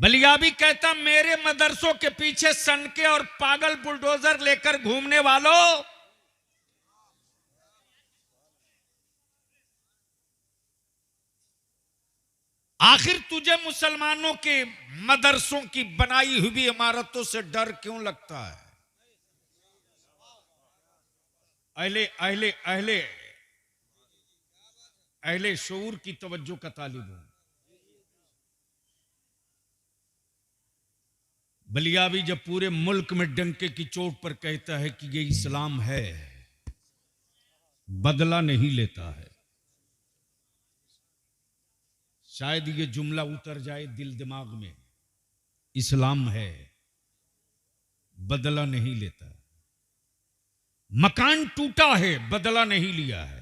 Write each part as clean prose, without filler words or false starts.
बलियाबी कहता मेरे मदरसों के पीछे सनके और पागल बुलडोजर लेकर घूमने वालों, आखिर तुझे मुसलमानों के मदरसों की बनाई हुई इमारतों से डर क्यों लगता है? अहले अहले अहले अहले शऊर की तवज्जो का तालिब हूं। बलियाबी जब पूरे मुल्क में डंके की चोट पर कहता है कि ये इस्लाम है, बदला नहीं लेता है, शायद ये जुमला उतर जाए दिल दिमाग में, इस्लाम है, बदला नहीं लेता। मकान टूटा है, बदला नहीं लिया है,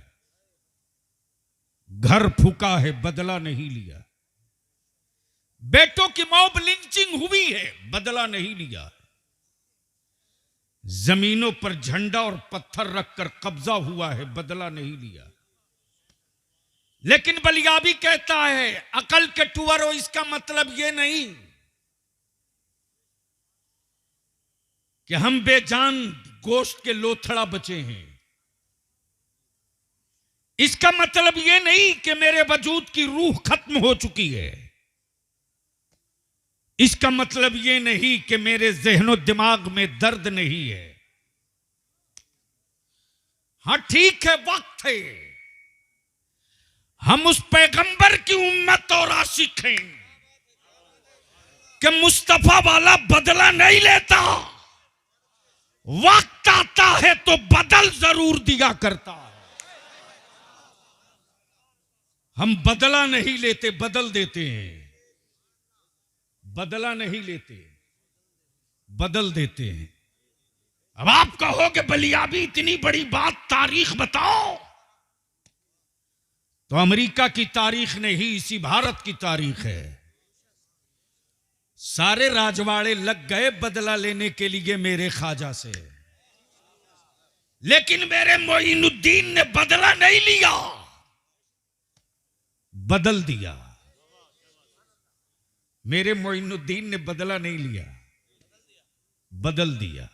घर फूका है, बदला नहीं लिया, बेटों की मॉब लिंचिंग हुई है, बदला नहीं लिया, जमीनों पर झंडा और पत्थर रखकर कब्जा हुआ है, बदला नहीं लिया। लेकिन बलियाबी कहता है अकल के टुअरो, इसका मतलब यह नहीं कि हम बेजान गोश्त के लोथड़ा बचे हैं। इसका मतलब यह नहीं कि मेरे वजूद की रूह खत्म हो चुकी है। इसका मतलब यह नहीं कि मेरे ज़हनो दिमाग में दर्द नहीं है। हां ठीक है, वक्त है, हम उस पैगंबर की उम्मत और आशिक हैं कि मुस्तफा वाला बदला नहीं लेता, वक्त आता है तो बदल जरूर दिया करता है। हम बदला नहीं लेते, बदल देते हैं। बदला नहीं लेते, बदल देते हैं। अब आप कहोगे बलियाबी इतनी बड़ी बात, तारीख बताओ। तो अमेरिका की तारीख नहीं, इसी भारत की तारीख है। सारे राजवाड़े लग गए बदला लेने के लिए मेरे ख्वाजा से, लेकिन मेरे मोइनुद्दीन ने बदला नहीं लिया, बदल दिया। मेरे मोइनुद्दीन ने बदला नहीं लिया, बदल दिया।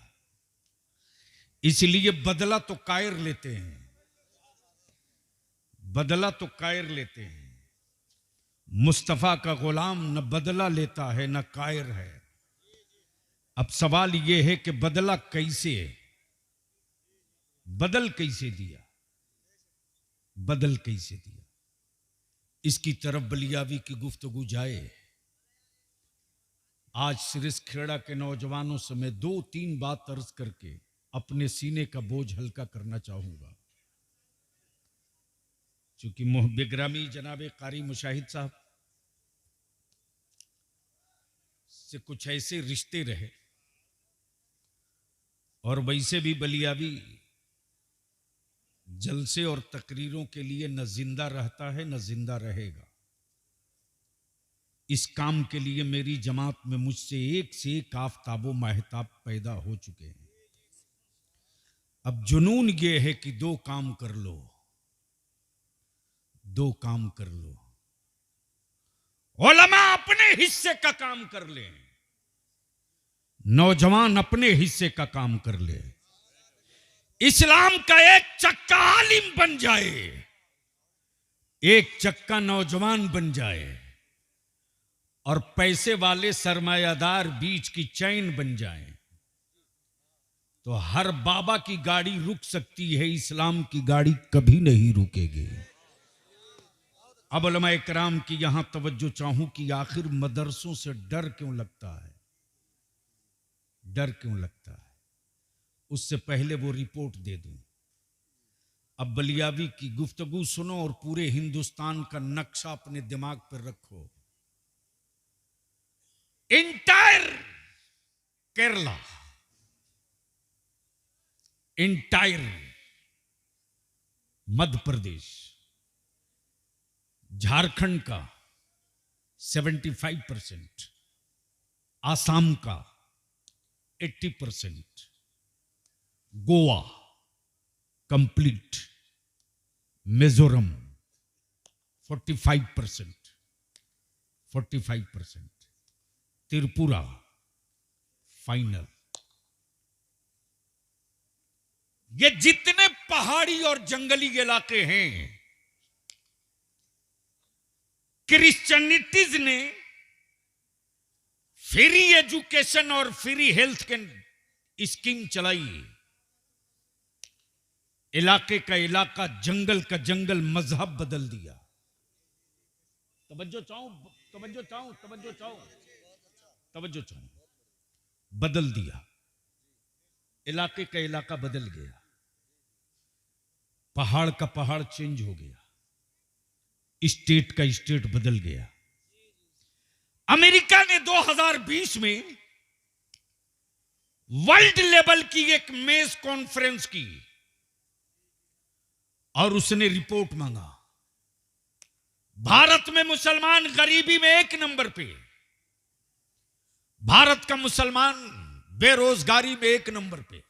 इसलिए बदला तो कायर लेते हैं, बदला तो कायर लेते हैं। मुस्तफा का गुलाम न बदला लेता है न कायर है। अब सवाल यह है कि बदला कैसे, बदल कैसे दिया, बदल कैसे दिया, इसकी तरफ बलियाबी की गुफ्तगू जाए। आज सिरसखेड़ा के नौजवानों से मैं 2-3 बात अर्ज करके अपने सीने का बोझ हल्का करना चाहूंगा। चूंकि बेग्रामी जनाब कारी मुशाहिद साहब से कुछ ऐसे रिश्ते रहे, और वैसे भी बलियाबी जलसे और तकरीरों के लिए न जिंदा रहता है न जिंदा रहेगा। इस काम के लिए मेरी जमात में मुझसे एक से एक आफताबो महताब पैदा हो चुके हैं। अब जुनून ये है कि 2 काम कर लो, 2 काम कर लो। उलमा अपने हिस्से का काम कर ले, नौजवान अपने हिस्से का काम कर ले। इस्लाम का एक चक्का आलिम बन जाए, एक चक्का नौजवान बन जाए, और पैसे वाले सरमायादार बीच की चैन बन जाए, तो हर बाबा की गाड़ी रुक सकती है, इस्लाम की गाड़ी कभी नहीं रुकेगी। अब उलमा इकराम की यहां तवज्जो चाहूं कि आखिर मदरसों से डर क्यों लगता है, डर क्यों लगता है। उससे पहले वो रिपोर्ट दे दूं। अब बलियाबी की गुफ्तगू सुनो और पूरे हिंदुस्तान का नक्शा अपने दिमाग पर रखो। इंटायर केरला, इंटायर मध्य प्रदेश, झारखंड का 75%, आसाम का 80%, गोवा कंप्लीट, मिजोरम 45%, त्रिपुरा फाइनल। ये जितने पहाड़ी और जंगली इलाके हैं, क्रिश्चियनिटीज ने फ्री एजुकेशन और फ्री हेल्थ के स्कीम चलाई। इलाके का इलाका, जंगल का जंगल, मजहब बदल दिया। तवज्जो चाहूं, तवज्जो चाहूं, तवज्जो चाहूं, तवज्जो चाहूं। बदल दिया, इलाके का इलाका बदल गया, पहाड़ का पहाड़ चेंज हो गया, स्टेट का स्टेट बदल गया। अमेरिका ने 2020 में वर्ल्ड लेवल की एक मेज कॉन्फ्रेंस की और उसने रिपोर्ट मांगा। भारत में मुसलमान गरीबी में 1 नंबर पे, भारत का मुसलमान बेरोजगारी में 1 नंबर पे,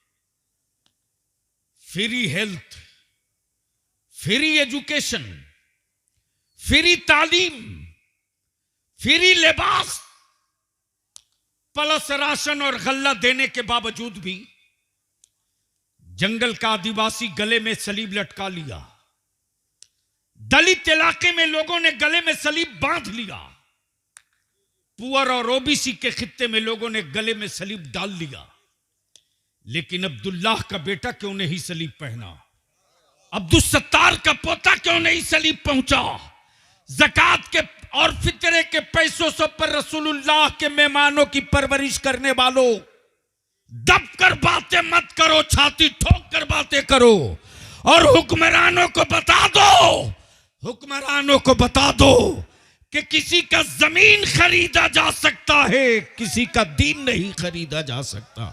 free health, free education, free तालीम, फ्री लिबास, प्लस राशन और गल्ला देने के बावजूद भी जंगल का आदिवासी गले में सलीब लटका लिया। दलित इलाके में लोगों ने गले में सलीब बांध लिया। पुअर और ओबीसी के खित्ते में लोगों ने गले में सलीब डाल लिया। लेकिन अब्दुल्लाह का बेटा क्यों नहीं सलीब पहना? अब्दुल सत्तार का पोता क्यों नहीं सलीब पहुंचा? ज़कात के और फितरे के पैसों से पर रसूलुल्लाह के मेहमानों की परवरिश करने वालों, दब कर बातें मत करो, छाती ठोक कर बातें करो और हुक्मरानों को बता दो, हुक्मरानों को बता दो कि किसी का जमीन खरीदा जा सकता है, किसी का दीन नहीं खरीदा जा सकता।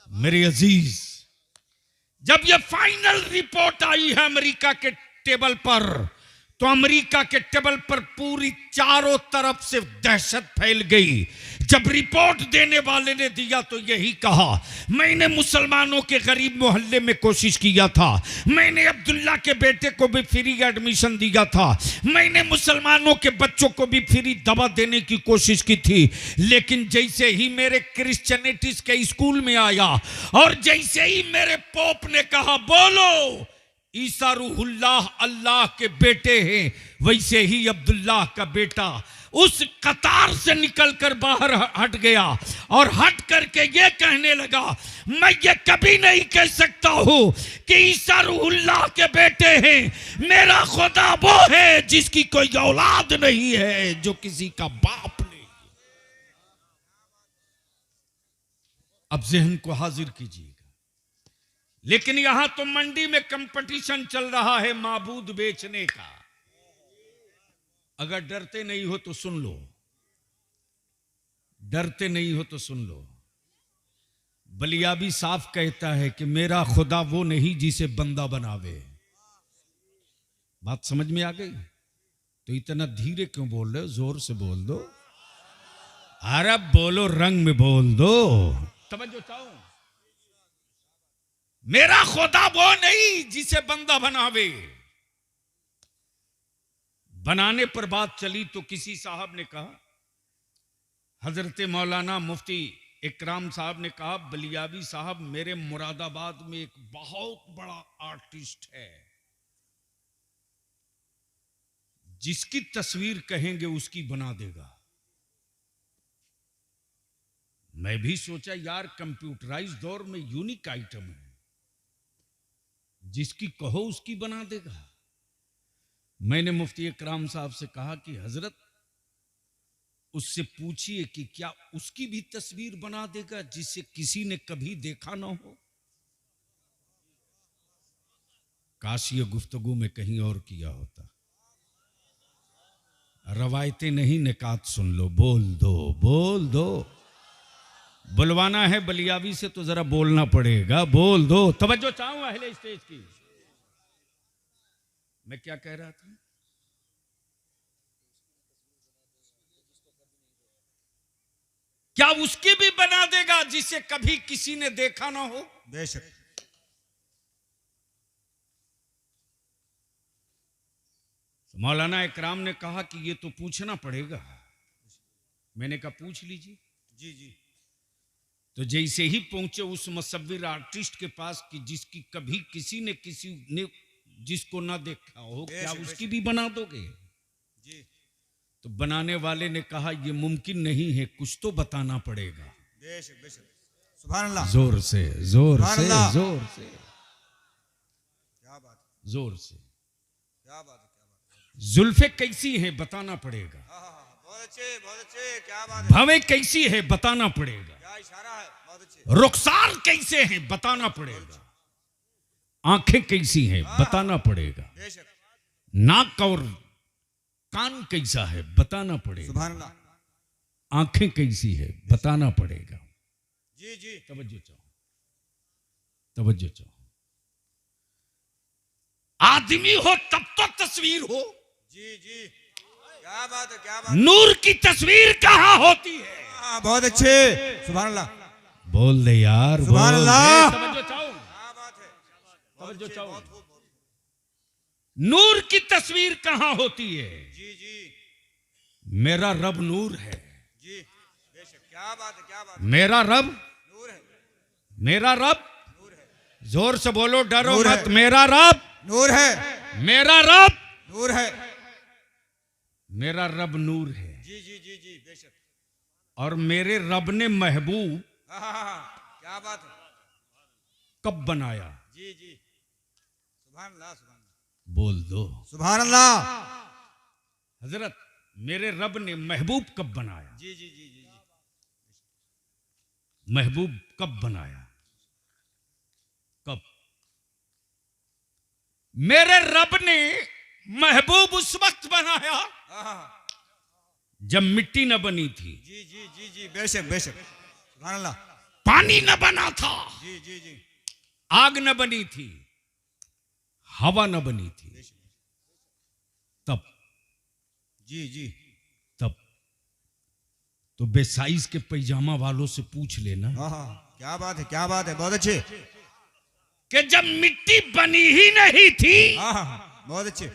मेरे अजीज, जब यह फाइनल रिपोर्ट आई है अमेरिका के टेबल पर, तो अमेरिका के टेबल पर पूरी चारों तरफ से दहशत फैल गई। जब रिपोर्ट देने वाले ने दिया तो यही कहा, मैंने मुसलमानों के गरीब मोहल्ले में कोशिश किया था, मैंने अब्दुल्ला के बेटे को भी फ्री एडमिशन दिया था, मैंने मुसलमानों के बच्चों को भी फ्री दवा देने की कोशिश की थी, लेकिन जैसे ही मेरे क्रिश्चियनिटीज के स्कूल में आया और जैसे ही मेरे पोप ने कहा बोलो ईसा रूहुल्लाह अल्लाह के बेटे हैं, वैसे ही अब्दुल्लाह का बेटा उस कतार से निकलकर बाहर हट गया और हट करके ये कहने लगा, मैं ये कभी नहीं कह सकता हूं कि ईसा रूहुल्लाह के बेटे हैं, मेरा खुदा वो है जिसकी कोई औलाद नहीं है, जो किसी का बाप नहीं। अब जहन को हाजिर कीजिएगा। लेकिन यहां तो मंडी में कंपटीशन चल रहा है माबूद बेचने का। अगर डरते नहीं हो तो सुन लो, डरते नहीं हो तो सुन लो। बलियाबी साफ कहता है कि मेरा खुदा वो नहीं जिसे बंदा बनावे। बात समझ में आ गई? तो इतना धीरे क्यों बोल रहे हो? जोर से बोल दो। अरे बोलो, रंग में बोल दो। तवज्जो चाहूं, मेरा खुदा वो नहीं जिसे बंदा बनावे। बनाने पर बात चली तो किसी साहब ने कहा, हजरत मौलाना मुफ्ती इकराम साहब ने कहा, बलियाबी साहब मेरे मुरादाबाद में एक बहुत बड़ा आर्टिस्ट है, जिसकी तस्वीर कहेंगे उसकी बना देगा। मैं भी सोचा यार कंप्यूटराइज दौर में यूनिक आइटम है, जिसकी कहो उसकी बना देगा। मैंने मुफ्ती इकराम साहब से कहा कि हजरत उससे पूछिए कि क्या उसकी भी तस्वीर बना देगा जिसे किसी ने कभी देखा ना हो। काश ये गुफ्तगू में कहीं और किया होता। रवायतें नहीं, निकात सुन लो। बोल दो, बोल दो। बुलवाना है बलियाबी से तो जरा बोलना पड़ेगा। बोल दो। तवज्जो चाहूं अहले स्टेज की। मैं क्या कह रहा था? क्या उसकी भी बना देगा जिसे कभी किसी ने देखा ना हो? बेशक। मौलाना इकराम ने कहा कि ये तो पूछना पड़ेगा। मैंने कहा पूछ लीजिए। जी जी तो जैसे ही पहुंचे उस मुसव्विर आर्टिस्ट के पास कि जिसकी कभी किसी ने जिसको ना देखा हो, क्या उसकी भी बना दोगे? जी। तो बनाने वाले ने कहा ये मुमकिन नहीं है, कुछ तो बताना पड़ेगा। बेशक बेशक, सुभान अल्लाह। जोर से जोर सुभान से अल्लाह। जोर से क्या बात है, जोर से। क्या बात है, क्या बात है। जुल्फे कैसी हैं बताना पड़ेगा। बहुत अच्छे, बहुत अच्छे, क्या बात है। भवें कैसी है बताना पड़ेगा। क्या इशारा है, बहुत अच्छे। रुखसार कैसे हैं बताना पड़ेगा। आंखें कैसी हैं बताना पड़ेगा। बेशक, नाक और कान कैसा है बताना पड़ेगा। सुभान अल्लाह। आंखें कैसी है बताना पड़ेगा। जी जी। तवज्जो चाहो, तवज्जो चाहो। आदमी हो तब तो तस्वीर हो। जी जी, क्या बात है, क्या बात है। नूर की तस्वीर कहां होती है? बहुत अच्छे, सुभान अल्लाह। बोल दे यार, सुभान बोल अल्लाह। दे। तवज्जो चाहो, क्या बात है, तवज्जो अच्छे, चाहो। बहुत खूब, बहुत। नूर की तस्वीर कहां होती है? जी जी मेरा रब नूर है। जी, बेशक, क्या बात है, क्या बात है। मेरा रब, नूर है, मेरा रब। नूर है, जोर से बोलो, डरो नूर मत। है। मेरा रब, नूर है, मेरा रब, नूर है। मेरा रब नूर है। जी जी जी जी, बेशक। और मेरे रब ने महबूब क्या बात है। कब बनाया? जी जी, सुभान अल्लाह, सुभान अल्लाह। बोल दो सुभान अल्लाह। हजरत, मेरे रब ने महबूब कब बनाया? जी जी जी जी जी, महबूब कब बनाया? कब? मेरे रब ने महबूब उस वक्त बनाया जब मिट्टी न बनी थी, जी जी जी जी, बेशक बेशक, सुभान अल्लाह। पानी न बना था, जी जी जी, आग न बनी थी, हवा न बनी थी। बेशक। तब जी जी, तब तो बेसाइज के पैजामा वालों से पूछ लेना क्या बात है, क्या बात है, बहुत अच्छे। कि जब मिट्टी बनी ही नहीं थी बहुत अच्छे,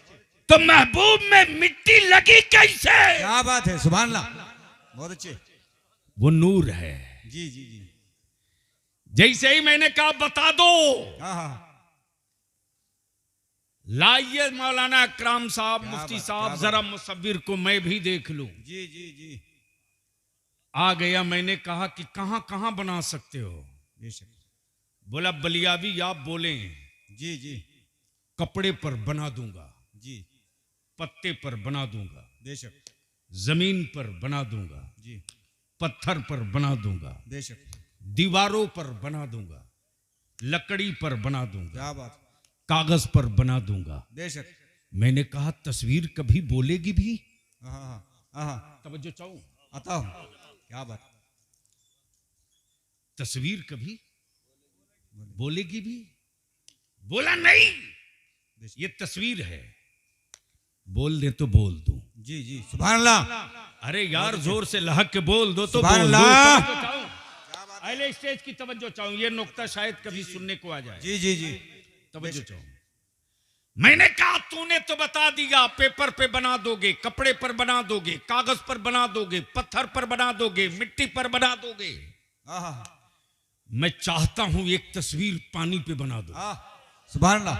तो महबूब में मिट्टी लगी कैसे? क्या बात है, सुभान अल्लाह, बहुत अच्छे। वो नूर है। जी जी जी, जैसे ही मैंने कहा बता दो, हाँ। लाइए मौलाना अकराम साहब, क्या मुफ्ती बात, साहब, क्या जरा बात। मुसव्विर को मैं भी देख लूं। जी जी जी, आ गया। मैंने कहा कि कहां कहां बना सकते हो? बेशक। बोला बलियाबी आप बोले, जी जी कपड़े पर बना दूंगा, जी, पत्ते पर बना दूंगा, बेशक। जमीन पर बना दूंगा, जी, पत्थर पर बना दूंगा, बेशक, दीवारों पर बना दूंगा, लकड़ी पर बना दूंगा, क्या बात, कागज पर बना दूंगा। बेशक। मैंने कहा तस्वीर कभी बोलेगी भी? तवज्जो चाहूं, आता हूं, क्या बात। तस्वीर कभी बोलेगी भी? बोला नहीं, ये तस्वीर है। बोल दे तो बोल दूं। जी जी, सुभान अल्लाह। अरे यार जोर से लहक के बोल दो तो सुभान बोल दो। अल्लाह। तवज्जो चाहूं, अगले स्टेज की तवज्जो चाहूं, ये नुक्ता शायद कभी सुनने को आ जाए। जी जी जी, तवज्जो चाहूं। मैंने कहा तूने तो बता दिया, पेपर पे बना दोगे, कपड़े पर बना दोगे, कागज पर बना दोगे, पत्थर पर बना दोगे, मिट्टी पर बना दोगे। मैं चाहता हूं एक तस्वीर पानी पे बना दो। सुभान अल्लाह,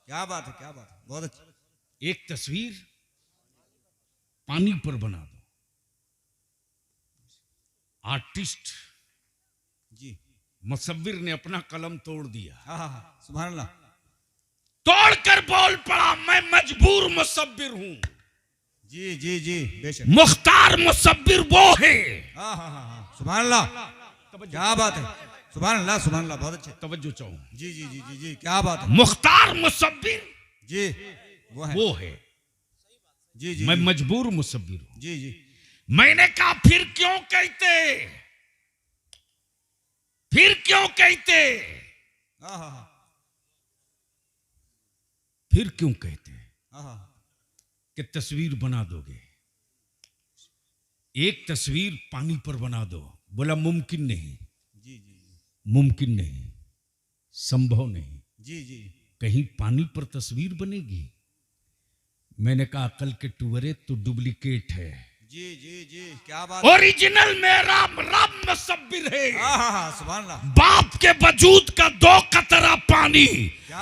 क्या बात है, क्या बात है, बहुत अच्छा। एक तस्वीर पानी पर बना दो। आर्टिस्ट जी, मुसव्विर ने अपना कलम तोड़ दिया। सुभान अल्लाह। तोड़कर बोल पड़ा, मैं मजबूर मुसव्विर हूं। जी जी जी, बेशक। मुख्तार मुसव्विर वो है। सुभान अल्लाह, क्या बात है, सुभान अल्लाह, सुभान अल्लाह, बहुत अच्छे। तवज्जो चाहूं। जी जी जी जी जी, क्या बात है। मुख्तार मुसव्विर जी, वो है। जी जी, मैं मजबूर मुसव्विर हूं। जी जी, मैंने कहा फिर क्यों कहते, फिर क्यों कहते, फिर क्यों कहते कि तस्वीर बना दोगे, एक तस्वीर पानी पर बना दो। बोला मुमकिन नहीं। जी जी, मुमकिन नहीं, संभव नहीं। जी जी, कहीं पानी पर तस्वीर बनेगी? मैंने कहा अकल के टुवरे तो डुप्लीकेट है। जी जी जी, क्या बात। ओरिजिनल मेरा रब मुसब्बिर है। सुभान अल्लाह। बाप के वजूद का 2 कतरा पानी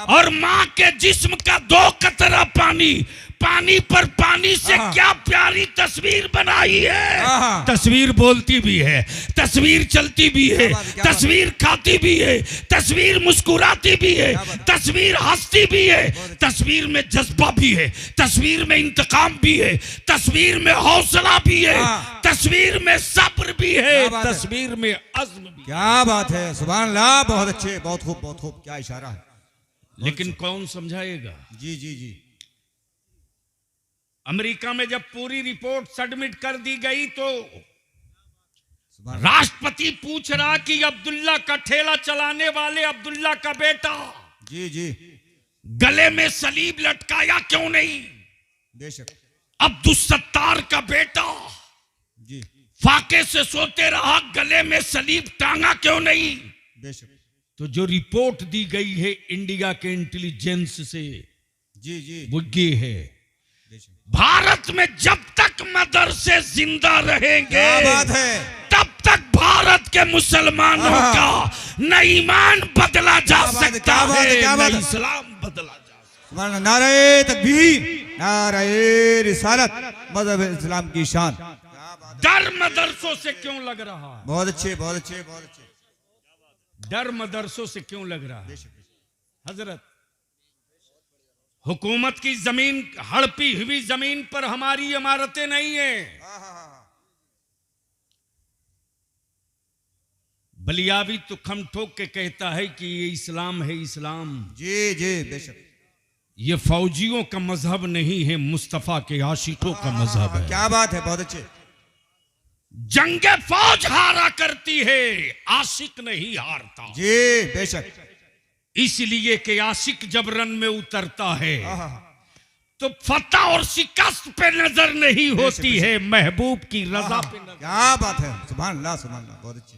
और माँ के जिस्म का 2 कतरा पानी, पानी पर पानी से क्या प्यारी तस्वीर बनाई है। तस्वीर बोलती भी है, तस्वीर चलती भी है, तस्वीर खाती भी है, तस्वीर मुस्कुराती भी है, तस्वीर हंसती भी है, तस्वीर में जज्बा भी है, तस्वीर में इंतकाम भी है, तस्वीर में हौसला भी है, तस्वीर में सब्र भी है, तस्वीर में अज़्म भी। क्या बात है, सुभान अल्लाह। बहुत अच्छे, बहुत खूब, बहुत खूब। क्या इशारा है। लेकिन कौन समझाएगा। जी जी जी। अमेरिका में जब पूरी रिपोर्ट सबमिट कर दी गई तो राष्ट्रपति पूछ रहा कि अब्दुल्ला का ठेला चलाने वाले अब्दुल्ला का बेटा जी जी गले में सलीब लटकाया क्यों नहीं। बेशक। अब्दुल सत्तार का बेटा जी फाके से सोते रहा, गले में सलीब टांगा क्यों नहीं। बेशक। तो जो रिपोर्ट दी गई है इंडिया के इंटेलिजेंस से, जी जी, वो ये है, भारत में जब तक मदरसे जिंदा रहेंगे, क्या बात है, तब तक भारत के मुसलमानों का न ईमान बदला जा सकता है, न इस्लाम बदला जा सकता है। नारे तकबीर, नारे रिसालत, मज़हब इस्लाम की शान। डर मदरसों से क्यों लग रहा है। बहुत अच्छे, बहुत अच्छे, बहुत अच्छे। डर मदरसों से क्यों लग रहा है। हजरत, हुकूमत की जमीन, हड़पी हुई जमीन पर हमारी इमारतें नहीं है। बलियावी तो खम ठोक के कहता है कि ये इस्लाम है, इस्लाम। जी जी, बेशक। ये फौजियों का मजहब नहीं है, मुस्तफा के आशिकों का मजहब है। क्या बात है, बहुत अच्छे। जंगे फौज हारा करती है, आशिक नहीं हारता। जी बेशक। इसलिए कि आशिक जब रन में उतरता है तो फतह और शिकस्त पे नजर नहीं होती है, महबूब की रजा पे नजर। क्या बात है, सुभान अल्लाह, सुभान अल्लाह, बहुत अच्छी।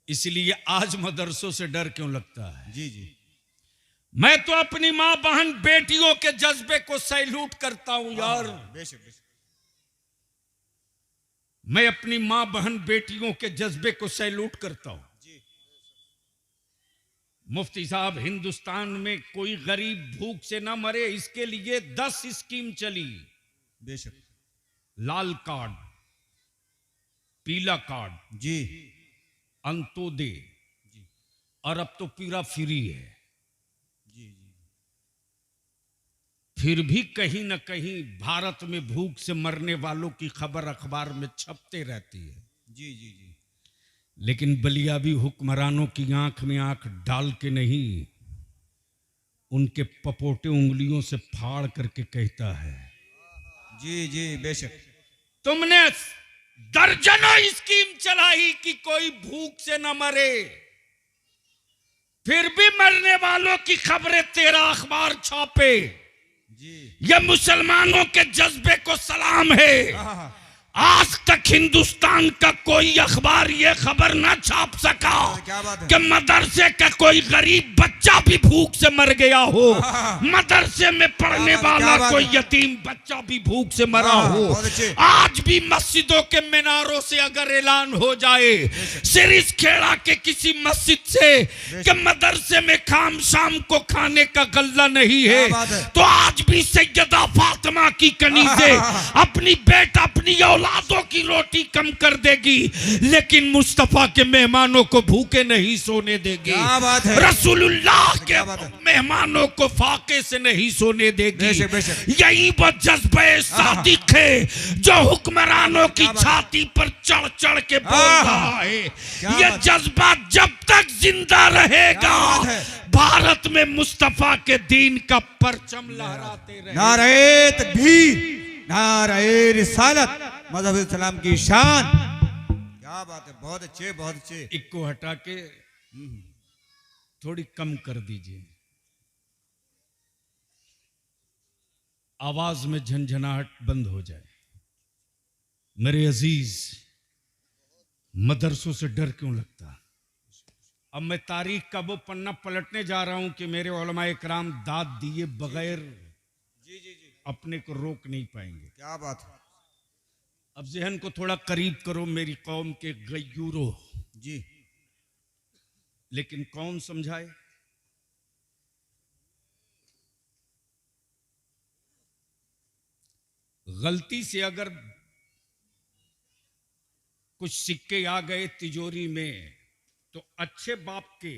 इसलिए आज मदरसों से डर क्यों लगता है। जी जी। मैं तो अपनी माँ बहन बेटियों के जज्बे को सैल्यूट करता हूं यार। बेशक बेशक। मैं अपनी माँ बहन बेटियों के जज्बे को सैल्यूट करता हूं। मुफ्ती साहब, हिंदुस्तान में कोई गरीब भूख से ना मरे, इसके लिए 10 स्कीम चली। बेशक। लाल कार्ड, पीला कार्ड, जी, अंत्योदय, और अब तो पूरा फ्री है। जी जी। फिर भी कहीं ना कहीं भारत में भूख से मरने वालों की खबर अखबार में छपते रहती है। जी जी जी। लेकिन बलियाबी हुक्मरानों की आंख में आंख डाल के नहीं, उनके पपोटे उंगलियों से फाड़ करके कहता है। जी जी, बेशक। तुमने दर्जनों स्कीम चलाई कि कोई भूख से न मरे, फिर भी मरने वालों की खबरें तेरा अखबार छापे। जी। यह मुसलमानों के जज्बे को सलाम है। आज तक हिंदुस्तान का कोई अखबार यह खबर ना छाप सका कि मदरसे का कोई गरीब बच्चा भी भूख से मर गया हो, मदरसे में पढ़ने वाला कोई यतीम बच्चा भी भूख से मरा हो। आज भी मस्जिदों के मीनारों से अगर ऐलान हो जाए सिरिस खेड़ा के किसी मस्जिद से कि मदरसे में खाम शाम को खाने का गल्ला नहीं है, तो आज भी सैयदा फातिमा की कनीज़ें अपनी बेटा अपनी औलादों की रोटी कम कर देगी, लेकिन मुस्तफा के मेहमानों को भूखे नहीं सोने देगी। रसूलुल्लाह के मेहमानों को फाके से नहीं सोने देगी। यही वो जज्बे सादिक है जो हुक्मरानों की छाती पर चढ़ चढ़ के बोल रहा है। यह जज्बा जब तक जिंदा रहेगा, भारत में मुस्तफा के दीन का परचम लहराते रहेगा। नारे तकबीर, नारे रिसालत, मज़हब इस्लाम की शान। क्या बात है, बहुत अच्छे, बहुत अच्छे। इक्को हटा के थोड़ी कम कर दीजिए, आवाज में झंझनाहट बंद हो जाए। मेरे अजीज, मदरसों से डर क्यों लगता। अब मैं तारीख का वो पन्ना पलटने जा रहा हूं कि मेरे उलमाए कराम दाद दिए बगैर अपने को रोक नहीं पाएंगे। क्या बात है। अब जहन को थोड़ा करीब करो मेरी कौम के गयूरो। जी लेकिन कौन समझाए? गलती से अगर कुछ सिक्के आ गए तिजोरी में तो अच्छे बाप के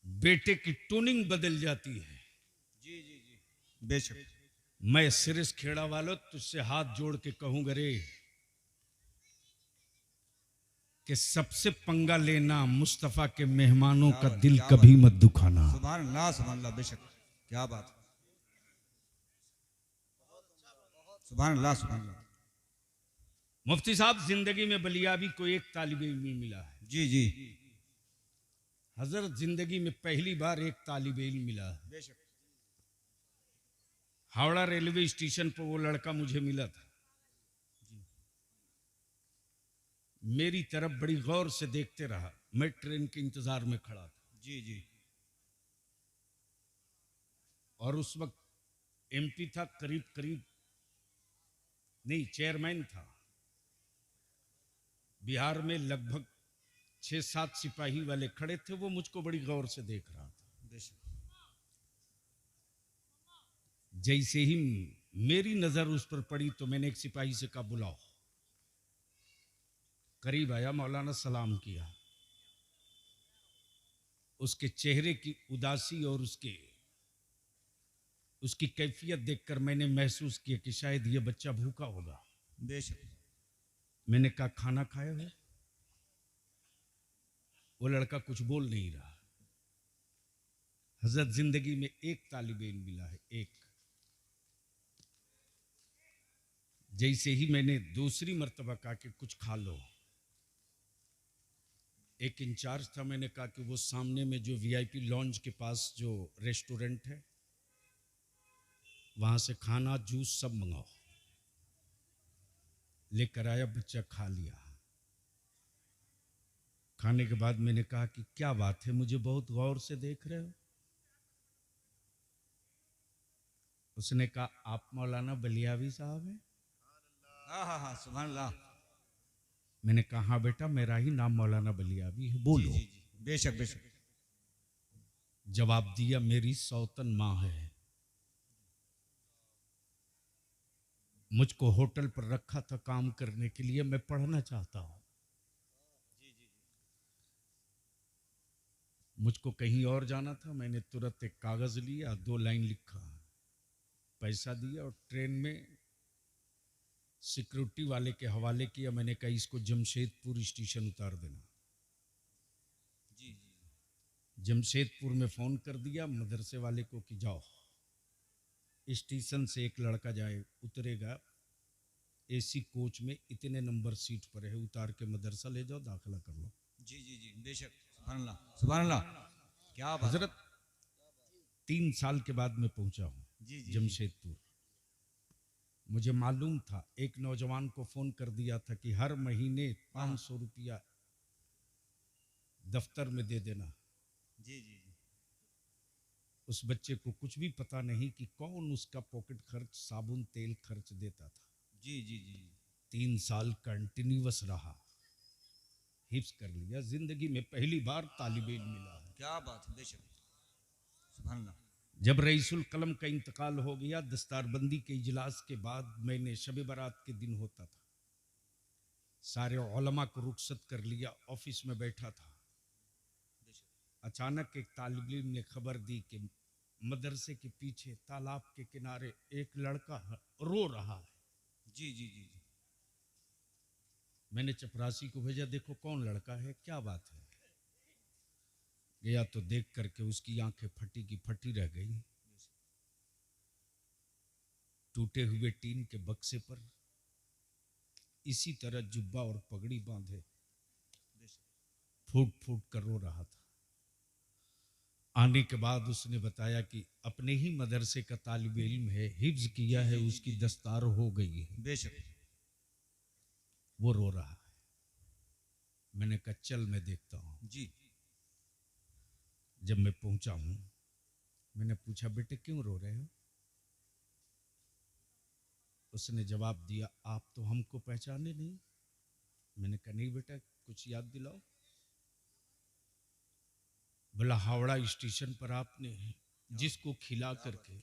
बेटे की टूनिंग बदल जाती है। जी जी जी बेशक। मैं सिरिस खेड़ा वालों तुझसे हाथ जोड़ के कहूंगा रे कि सबसे पंगा लेना, मुस्तफा के मेहमानों का दिल क्या कभी बात। मत दुखाना। सुभान अल्लाह बेशक। क्या बात है। सुभान अल्लाह। मुफ्ती साहब, जिंदगी में बलियाबी को एक तालिब इल्म मिला है। जी जी हजरत, जिंदगी में पहली बार एक तालिब इल्म मिला है। बेशक। हावड़ा रेलवे स्टेशन पर वो लड़का मुझे मिला था। मेरी तरफ बड़ी गौर से देखते रहा। मैं ट्रेन के इंतजार में खड़ा था। जी जी और उस वक्त एमपी था, करीब करीब नहीं, चेयरमैन था। बिहार में लगभग 6-7 सिपाही वाले खड़े थे। वो मुझको बड़ी गौर से देख रहा था। बेशक। जैसे ही मेरी नजर उस पर पड़ी तो मैंने एक सिपाही से कहा, बुलाओ। करीब आया, मौलाना सलाम किया। उसके चेहरे की उदासी और उसकी कैफियत देखकर मैंने महसूस किया कि शायद ये बच्चा भूखा होगा। बेशक। मैंने कहा, खाना खाए हो? वो लड़का कुछ बोल नहीं रहा। हजरत, जिंदगी में एक तालिब इल्म मिला है, एक। जैसे ही मैंने दूसरी मर्तबा कहा कि कुछ खा लो, एक इंचार्ज था, मैंने कहा कि वो सामने में जो वीआईपी लॉन्ज के पास जो रेस्टोरेंट है, वहां से खाना जूस सब मंगाओ। लेकर आया, बच्चा खा लिया। खाने के बाद मैंने कहा कि क्या बात है, मुझे बहुत गौर से देख रहे हो? उसने कहा, आप मौलाना बलियावी साहब हैं? हाँ सुभान अल्लाह। मैंने कहा, हाँ बेटा, मेरा ही नाम मौलाना बलियावी है, बोलो। जी जी बेशक बेशक। जवाब दिया, मेरी सौतन माँ है, मुझको होटल पर रखा था काम करने के लिए, मैं पढ़ना चाहता हूं। मुझको कहीं और जाना था। मैंने तुरंत एक कागज लिया, 2 लाइन लिखा, पैसा दिया और ट्रेन में सिक्योरिटी वाले के हवाले किया। मैंने कहा, इसको जमशेदपुर स्टेशन उतार देना। जी जी जमशेदपुर में फोन कर दिया मदरसे वाले को कि जाओ, स्टेशन से एक लड़का जाए, उतरेगा, एसी कोच में इतने नंबर सीट पर है, उतार के मदरसा ले जाओ, दाखिला कर लो। जी जी जी बेशक। सुभान अल्लाह सुभान अल्लाह। क्या बात। हजरत, 3 साल के बाद मैं पहुंचा हूं जी जी जमशेदपुर। मुझे मालूम था, एक नौजवान को फोन कर दिया था कि हर महीने 500 रुपया दफ्तर में दे देना। जी जी जी उस बच्चे को कुछ भी पता नहीं कि कौन उसका पॉकेट खर्च, साबुन तेल खर्च देता था। जी जी जी 3 साल कंटिन्यूअस रहा, हिफ्स कर लिया। जिंदगी में पहली बार तालिब इल्म मिला है। क्या बात है। बेशक। सुभान अल्लाह। जब रईसुल कलम का इंतकाल हो गया, दस्तारबंदी के इजलास के बाद, मैंने शब बारात के दिन होता था, सारे उलमा को रुखसत कर लिया, ऑफिस में बैठा था। अचानक एक तालिब इल्म ने खबर दी कि मदरसे के पीछे तालाब के किनारे एक लड़का रो रहा है। जी जी जी जी मैंने चपरासी को भेजा, देखो कौन लड़का है, क्या बात है। गया तो देख करके उसकी आंखें फटी की फटी रह गई। टूटे हुए टीन के बक्से पर इसी तरह जुब्बा और पगड़ी बांधे फूट फूट कर रो रहा था। आने के बाद उसने बताया कि अपने ही मदरसे का तालिब इल्म है, हिफ्ज किया है, उसकी दस्तार हो गई है। बेशक। वो रो रहा है। मैंने कहा, चल मैं देखता हूं। जी जब मैं पहुंचा हूं, मैंने पूछा, बेटे क्यों रो रहे हो? उसने जवाब दिया, आप तो हमको पहचाने नहीं। मैंने कहा नहीं बेटा, कुछ याद दिलाओ। बोला हावड़ा स्टेशन पर आपने जिसको खिला करके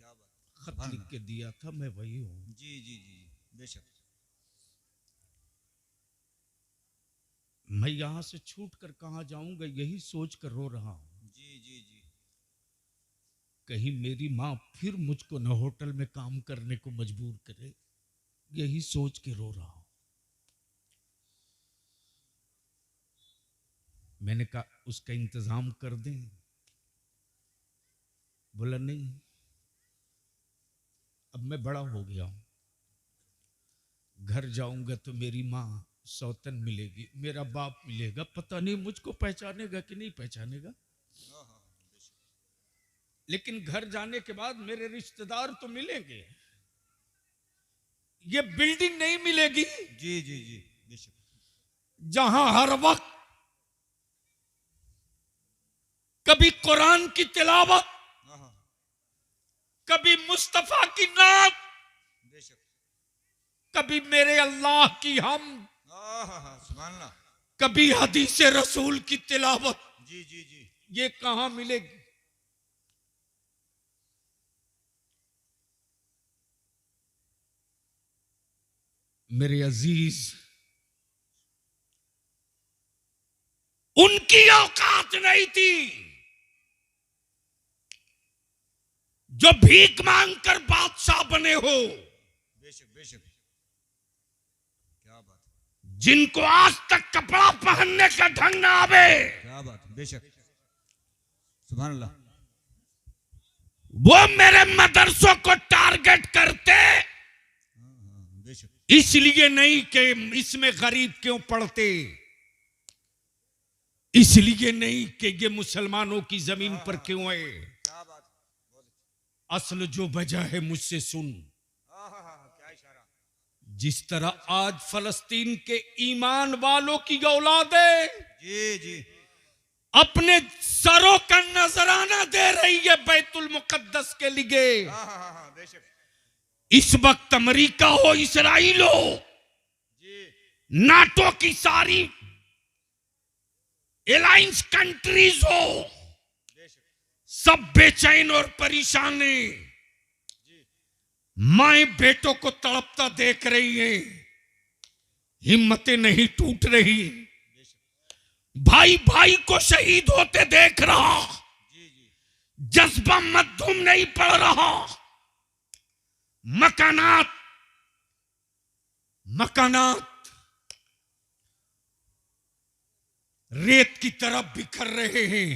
खत लिख के दिया था, मैं वही हूं। जी जी जी बेशक। मैं यहां से छूट कर कहां जाऊंगा, यही सोच कर रो रहा हूं। जी जी जी कहीं मेरी माँ फिर मुझको न होटल में काम करने को मजबूर करे, यही सोच के रो रहा हूं। मैंने कहा उसका इंतजाम कर दें। बोला नहीं, अब मैं बड़ा हो गया हूं, घर जाऊंगा तो मेरी माँ सौतन मिलेगी, मेरा बाप मिलेगा, पता नहीं मुझको पहचानेगा कि नहीं पहचानेगा। लेकिन घर जाने के बाद मेरे रिश्तेदार तो मिलेंगे, ये बिल्डिंग नहीं मिलेगी जी जी जी बेशक। जहां हर वक्त कभी कुरान की तिलावत, कभी मुस्तफा की नात, बेशक। कभी मेरे अल्लाह की हम, सुभान अल्लाह। कभी हदीस रसूल की तिलावत। जी जी जी ये कहां मिलेगी? मेरे अजीज, उनकी औकात नहीं थी जो भीख मांगकर बादशाह बने हो। बेशक बेशक। क्या बात है। जिनको आज तक कपड़ा पहनने का ढंग ना आवे। क्या बात है। बेशक सुभान अल्लाह। वो मेरे मदरसों को टारगेट करते, बेशक। इसलिए नहीं कि इसमें गरीब क्यों पढ़ते, इसलिए नहीं कि ये मुसलमानों की जमीन पर क्यों आए। क्या बात। असल जो वजह है मुझसे सुन। क्या इशारा। जिस तरह आज फलस्तीन के ईमान वालों की औलादें जी जी अपने सरों का नजराना दे रही है बैतुल मुकद्दस के लिए। बेशक। इस वक्त अमेरिका हो, इसराइल हो, जी नाटो की सारी एलायंस कंट्रीज हो, बेशक। सब बेचैन और परेशान हैं। माए बेटों को तड़पता देख रही हैं, हिम्मतें नहीं टूट रही। भाई भाई को शहीद होते देख रहा, जी जी जज्बा मध्यम नहीं पड़ रहा। मकानात मकानात रेत की तरफ बिखर रहे हैं,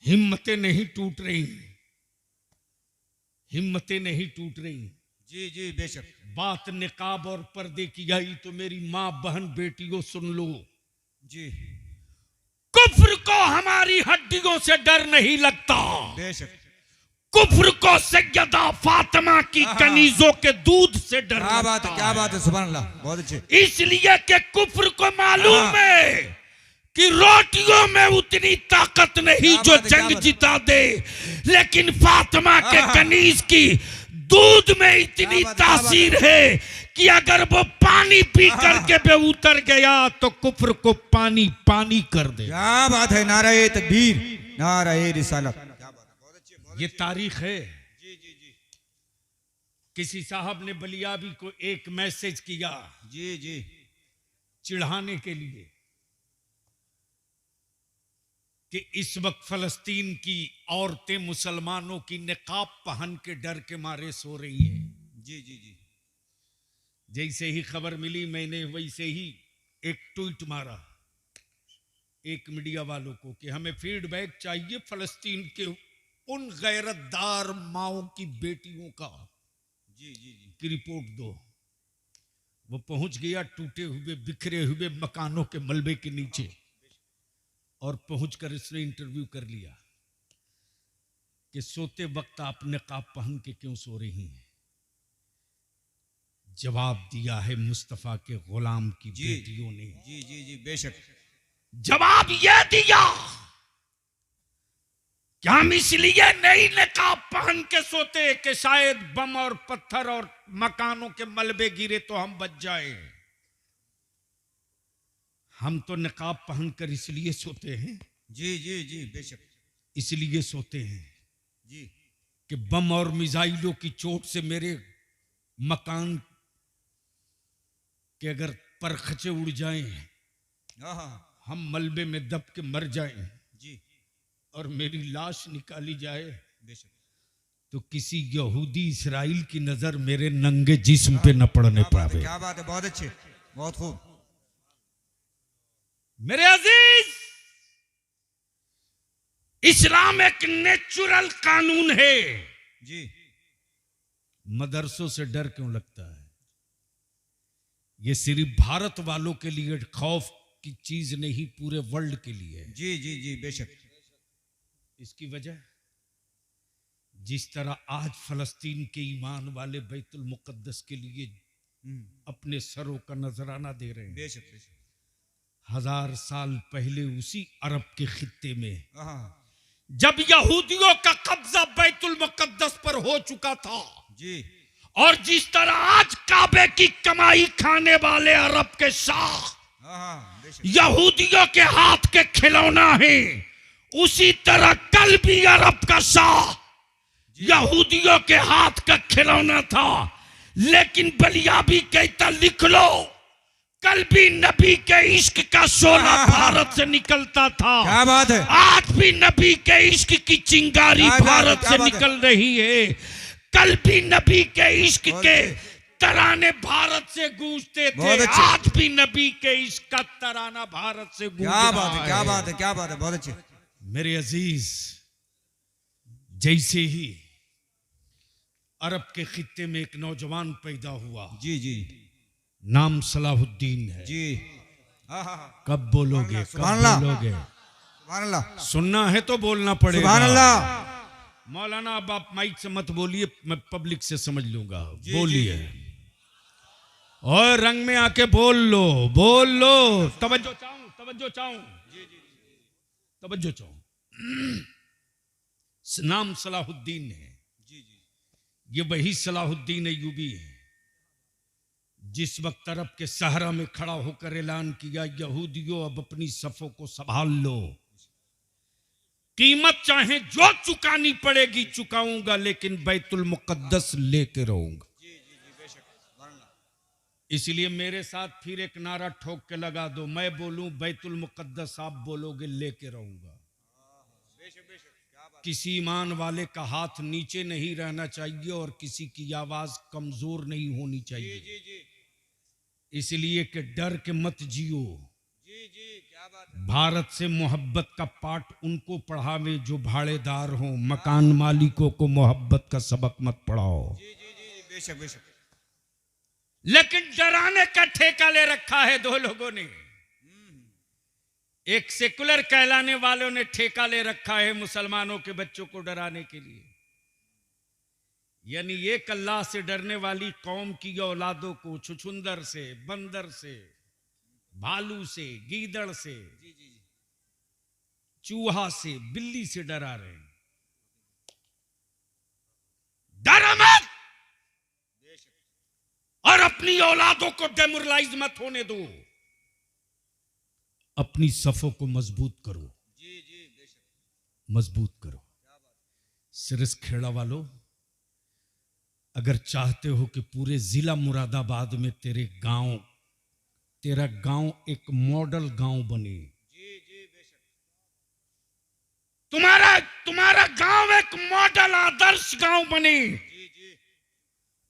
हिम्मतें नहीं टूट रही, हिम्मतें नहीं टूट रही। जी जी बेशक। बात निकाब और पर्दे की आई तो मेरी मां बहन बेटियों सुन लो। जी कुफ्र को हमारी हड्डियों से डर नहीं लगता, बेशक। कुफ्र को सैयदा फातिमा की कनीजों के दूध से डर क्या बात लगता है। क्या बात है। सुभान अल्लाह। बहुत अच्छे। इसलिए कि कुफ्र को मालूम है कि रोटियों में उतनी ताकत नहीं क्या जो बात है, क्या जंग बात है। जिता दे, लेकिन फातिमा के कनीज की दूध में इतनी क्या बात है, क्या बात तासीर है कि अगर वो पानी पी करके बे उतर गया तो कुफ्र को पानी पानी कर दे। क्या बात है। नाराए तकबीर, नाराए रिसालत। क्या बात है। बहुत अच्छे। ये तारीख है। जी जी जी किसी साहब ने बलियाबी को एक मैसेज किया जी जी चिढ़ाने के लिए कि इस वक्त फलस्तीन की औरतें मुसलमानों की निकाब पहन के डर के मारे सो रही हैं। जी जी जी जैसे ही खबर मिली मैंने वैसे ही एक ट्वीट मारा एक मीडिया वालों को कि हमें फीडबैक चाहिए फलस्तीन के उन गैरतदार माओं की बेटियों का जी जी जी की रिपोर्ट दो। वो पहुंच गया टूटे हुए बिखरे हुए मकानों के मलबे के नीचे और पहुंचकर इसने इंटरव्यू कर लिया कि सोते वक्त आप निकाब पहन के क्यों सो रही हैं। जवाब दिया है मुस्तफा के गुलाम की जी बेटियों ने। जी जी जी बेशक। जवाब यह दिया क्या हम इसलिए नहीं नकाब पहन के सोते कि शायद बम और पत्थर और मकानों के मलबे गिरे तो हम बच जाए? हम तो नकाब पहनकर इसलिए सोते हैं, जी जी जी बेशक इसलिए सोते हैं जी। कि बम और मिसाइलों की चोट से मेरे मकान के अगर परखचे उड़ जाएं, हाँ हम मलबे में दब के मर जाएं जी और मेरी लाश निकाली जाए, बेशक। तो किसी यहूदी इसराइल की नजर मेरे नंगे जिस्म पे न पड़ने पावे। क्या बात है, बहुत अच्छे, बहुत खूब। मेरे अजीज, इस्लाम एक नेचुरल कानून है। जी मदरसों से डर क्यों लगता है? ये सिर्फ भारत वालों के लिए खौफ की चीज नहीं, पूरे वर्ल्ड के लिए है। जी जी जी बेशक। इसकी वजह, जिस तरह आज फलस्तीन के ईमान वाले बैतुल मुकद्दस के लिए अपने सरों का नजराना दे रहे हैं, बेशक बेशक। 1000 साल पहले उसी अरब के खित्ते में हाँ जब यहूदियों का कब्जा बैतुल मुकद्दस पर हो चुका था, जी और जिस तरह आज काबे की कमाई खाने वाले अरब के शाह हाँ बेशक। यहूदियों के हाथ के खिलौना है, उसी तरह कल भी अरब का शाह यहूदियों के हाथ का खिलौना था। लेकिन बलियाबी कहता, लिख लो, कल भी नबी के इश्क का शोला भारत से निकलता था। क्या बात है। आज भी नबी के इश्क की चिंगारी भारत से निकल रही है। कल भी नबी के इश्क के तराने भारत से गूंजते थे, आज भी नबी के इश्क का तराना भारत से गूंज रहा है। क्या बात है, क्या बात है, क्या बात है, बहुत अच्छे। मेरे अजीज, जैसे ही अरब के खित्ते में एक नौजवान पैदा हुआ, जी जी, नाम सलाहुद्दीन है जी। कब बोलोगे, कब बोलोगे? सुभान अल्लाह। सुनना है तो बोलना पड़ेगा। सुभान अल्लाह। मौलाना अब आप माइक से मत बोलिए, मैं पब्लिक से समझ लूंगा। बोलिए, और रंग में आके बोल लो, बोल लो। तवज्जो चाहूं, तवज्जो चाहूं, तवज्जो चाहूं। नाम सलाहुद्दीन है। ये वही सलाहुद्दीन अय्यूबी है जिस वक्त अरब के सहरा में खड़ा होकर ऐलान किया, यहूदियों अब अपनी सफों को संभाल लो, कीमत चाहे जो चुकानी पड़ेगी चुकाऊंगा, लेकिन बैतुल मुकद्दस लेके रहूंगा। इसलिए मेरे साथ फिर एक नारा ठोक के लगा दो, मैं बोलूं बैतुल मुकद्दस, आप बोलोगे लेके रहूंगा। किसी ईमान वाले का हाथ नीचे नहीं रहना चाहिए और किसी की आवाज कमजोर नहीं होनी चाहिए। इसलिए कि डर के मत जियो। भारत से मोहब्बत का पाठ उनको पढ़ावे जो भाड़ेदार हो, मकान मालिकों को मोहब्बत का सबक मत पढ़ाओ। बेशक बेशक। लेकिन डराने का ठेका ले रखा है दो लोगों ने। एक सेकुलर कहलाने वालों ने ठेका ले रखा है मुसलमानों के बच्चों को डराने के लिए, यानी एक अल्लाह से डरने वाली कौम की औलादों को छुछुंदर से, बंदर से, भालू से, गीदड़ से, चूहा से, बिल्ली से डरा रहे हैं। डरो मत और अपनी औलादों को डेमोरलाइज मत होने दो। अपनी सफों को मजबूत करो, मजबूत करो। सिरस खेड़ा वालों, अगर चाहते हो कि पूरे जिला मुरादाबाद में तेरा गांव एक मॉडल गांव बने, तुम्हारा गांव एक मॉडल आदर्श गांव बने,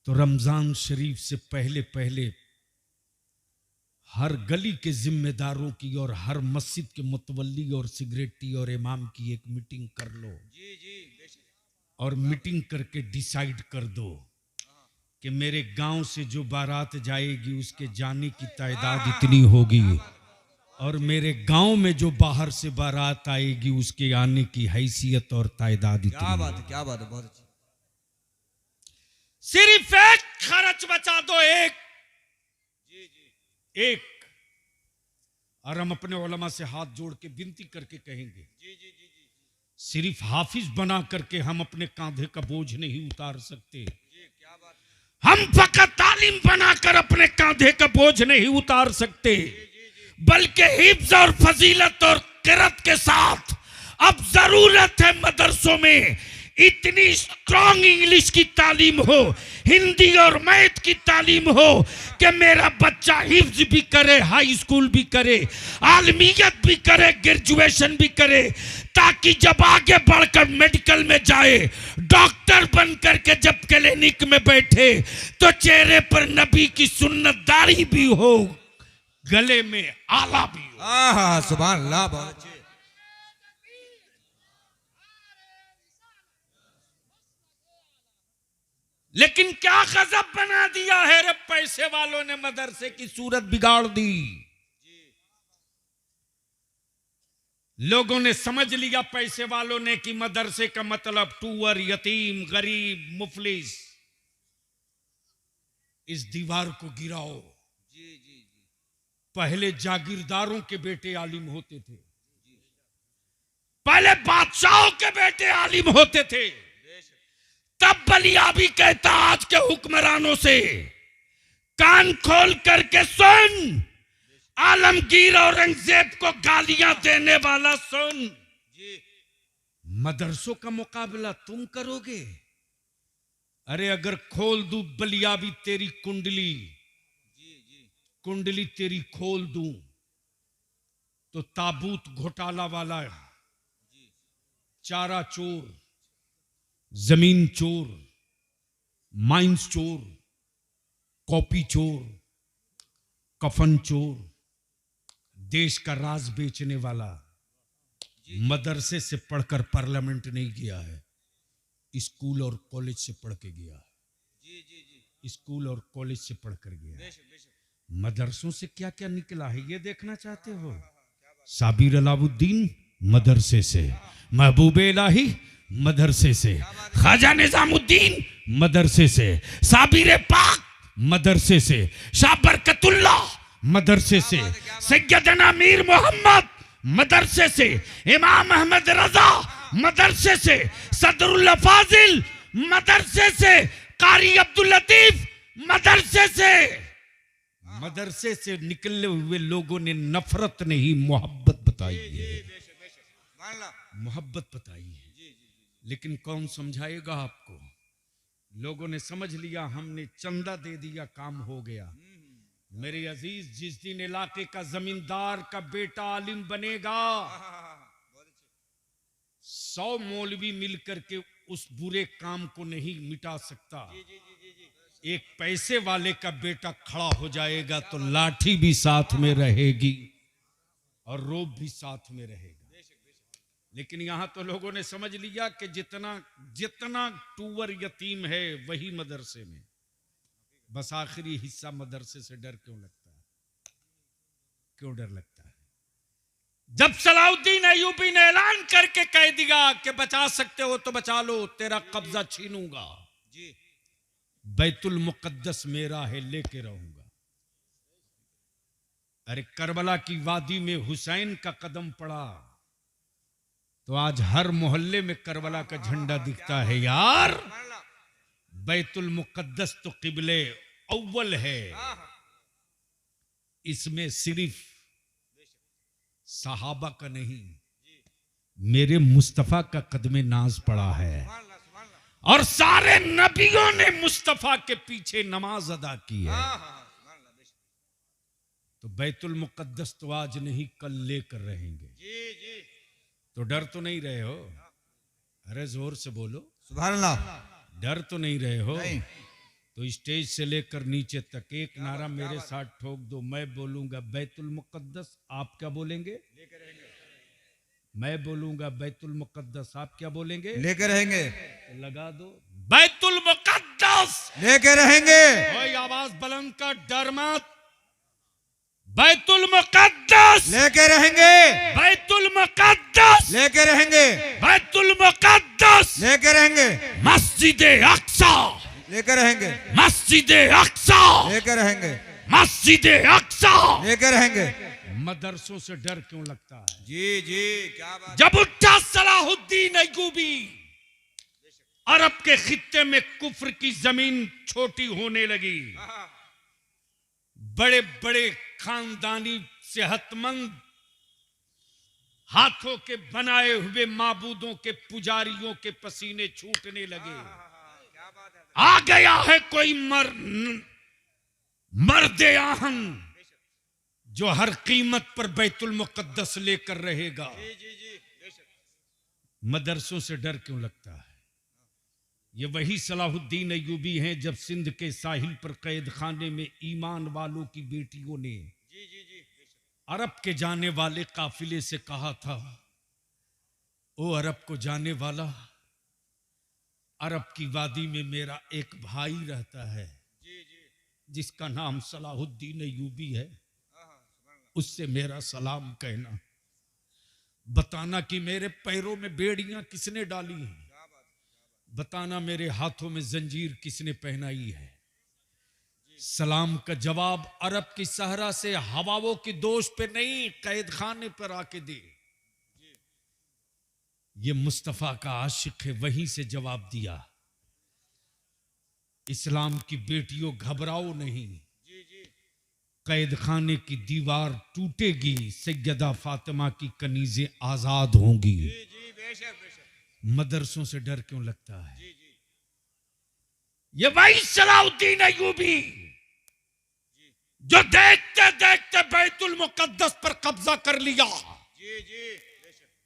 तो रमजान शरीफ से पहले पहले हर गली के जिम्मेदारों की और हर मस्जिद के मुतवल्ली और सिगरेटी और इमाम की एक मीटिंग कर लो। और मीटिंग करके डिसाइड कर दो कि मेरे गांव से जो बारात जाएगी उसके जाने की तादाद इतनी होगी, और मेरे गांव में जो बाहर से बारात आएगी उसके आने की हैसियत और तादाद इतनी। क्या बात है, क्या बात है, बहुत अच्छी। सिर्फ एक खर्च बचा दो, एक। और हम अपने उलमा से हाथ जोड़ के विनती करके कहेंगे, सिर्फ हाफिज बना करके हम अपने कांधे का बोझ नहीं उतार सकते। हम फकत तालीम बनाकर अपने कांधे का बोझ नहीं उतार सकते, बल्कि हिफ्ज और फजीलत और किरत के साथ अब जरूरत है मदरसों में इतनी स्ट्रॉन्ग इंग्लिश की तालीम हो, हिंदी और मैथ की तालीम हो कि मेरा बच्चा हिफ्ज भी करे, हाई स्कूल भी करे, आलमियत भी करे, ग्रेजुएशन भी करे, ताकि जब आगे बढ़कर मेडिकल में जाए, डॉक्टर बन करके जब क्लिनिक में बैठे तो चेहरे पर नबी की सुन्नतदारी भी हो, गले में आला भी हो। सुभान अल्लाह, बहुत अच्छे। लेकिन क्या गजब बना दिया है रे पैसे वालों ने, मदरसे की सूरत बिगाड़ दी। लोगों ने समझ लिया पैसे वालों ने कि मदरसे का मतलब टूअर, यतीम, गरीब, मुफलिस। इस दीवार को गिराओ। पहले जागीरदारों के बेटे आलिम होते थे, पहले बादशाहों के बेटे आलिम होते थे। तब बलियाबी कहता आज के हुक्मरानों से, कान खोल करके सुन, आलमगीर औरंगजेब को गालियां देने वाला सुन, मदरसों का मुकाबला तुम करोगे? अरे अगर खोल दूं बलियाबी तेरी कुंडली, कुंडली तेरी खोल दूं तो ताबूत घोटाला वाला, चारा चोर, जमीन चोर, माइंस चोर, कॉपी चोर, कफन चोर, देश का राज बेचने वाला मदरसे से पढ़कर पार्लियामेंट नहीं गया है, स्कूल और कॉलेज से पढ़ के गया है। स्कूल और कॉलेज से पढ़कर गया है। मदरसों से क्या क्या निकला है ये देखना चाहते हो? साबिर अलाउद्दीन मदरसे से, महबूब इलाही मदरसे से, ख्वाजा निजामुद्दीन मदरसे से, साबिर पाक मदरसे से, शाह बरकतुल्लाह मदरसे से, सैयदना मीर मोहम्मद मदरसे से, इमाम अहमद रजा मदरसे से, सदरुल्लाह फाजिल मदरसे से, कारी अब्दुल लतीफ मदरसे से। मदरसे से निकले हुए लोगों ने नफरत नहीं मोहब्बत बताई है, मोहब्बत बताई है। लेकिन कौन समझाएगा आपको? लोगों ने समझ लिया, हमने चंदा दे दिया, काम हो गया। मेरे अजीज, जिस दिन इलाके का जमींदार का बेटा आलिम बनेगा, 100 मौलवी मिलकर के उस बुरे काम को नहीं मिटा सकता। एक पैसे वाले का बेटा खड़ा हो जाएगा तो लाठी भी साथ में रहेगी और रोब भी साथ में रहेगा। लेकिन यहां तो लोगों ने समझ लिया कि जितना जितना टूवर यतीम है वही मदरसे में, बस आखिरी हिस्सा मदरसे से डर क्यों लगता है? क्यों डर लगता है? जब सलाउद्दीन अय्यूबी ने ऐलान करके कह दिया कि बचा सकते हो तो बचा लो, तेरा कब्जा छीनूंगा, बैतुल मुकद्दस मेरा है, लेके रहूंगा। अरे करबला की वादी में हुसैन का कदम पड़ा तो आज हर मोहल्ले में करबला का झंडा दिखता है यार। बैतुल मुकद्दस तो किबले अव्वल है, इसमें सिर्फ सहाबा का नहीं, मेरे मुस्तफा का कदमे नाज पड़ा है और सारे नबियों ने मुस्तफा के पीछे नमाज अदा की है। तो बैतुल मुकद्दस तो आज नहीं कल लेकर रहेंगे। तो डर तो नहीं रहे हो? अरे जोर से बोलो सुभान अल्लाह। डर तो नहीं रहे हो? नहीं। तो स्टेज से लेकर नीचे तक एक नारा मेरे साथ ठोक दो। मैं बोलूंगा बैतुल मुकद्दस, आप क्या बोलेंगे? मैं बोलूंगा बैतुल मुकद्दस, आप क्या बोलेंगे? लेके रहेंगे। तो लगा दो बैतुल मुकद्दस, लेके रहेंगे। कोई आवाज बुलंद कर, डर मत। बैतुल मुकद्दस लेके रहेंगे। बैतुल मुकद्दस लेके रहेंगे। बैतुल मुकद्दस लेके रहेंगे। मस्जिद अक्सा लेके रहेंगे। मस्जिद अक्सा लेके रहेंगे। मस्जिद अक्सा लेके रहेंगे। मदरसों से डर क्यों लगता है? जी जी क्या बात। जब उठा सलाहुद्दीन अय्यूबी, अरब के खित्ते में कुफ्र की जमीन छोटी होने लगी। बड़े बड़े खानदानी सेहतमंद हाथों के बनाए हुए माबूदों के पुजारियों के पसीने छूटने लगे। आ गया है कोई मर्द आहन जो हर कीमत पर बैतुल मुकद्दस लेकर रहेगा। मदरसों से डर क्यों लगता है? ये वही सलाहुद्दीन अय्यूबी हैं जब सिंध के साहिल पर कैद खाने में ईमान वालों की बेटियों ने अरब के जाने वाले काफिले से कहा था, ओ अरब को जाने वाला, अरब की वादी में मेरा एक भाई रहता है जिसका नाम सलाहुद्दीन अय्यूबी है, उससे मेरा सलाम कहना। बताना कि मेरे पैरों में बेड़ियां किसने डाली हैं, बताना मेरे हाथों में जंजीर किसने पहनाई है। सलाम का जवाब अरब की सहरा से हवाओं की दोष पे नहीं, कैद खाने पर आके दे। ये मुस्तफा का आशिक है, वहीं से जवाब दिया, इस्लाम की बेटियों घबराओ नहीं, कैद खाने की दीवार टूटेगी, सैयदा फातिमा की कनीजें आजाद होंगी। मदरसों से डर क्यों लगता है? ये वही सलाहुद्दीन अय्यूबी जो देखते देखते बैतुल मुकद्दस पर कब्जा कर लिया।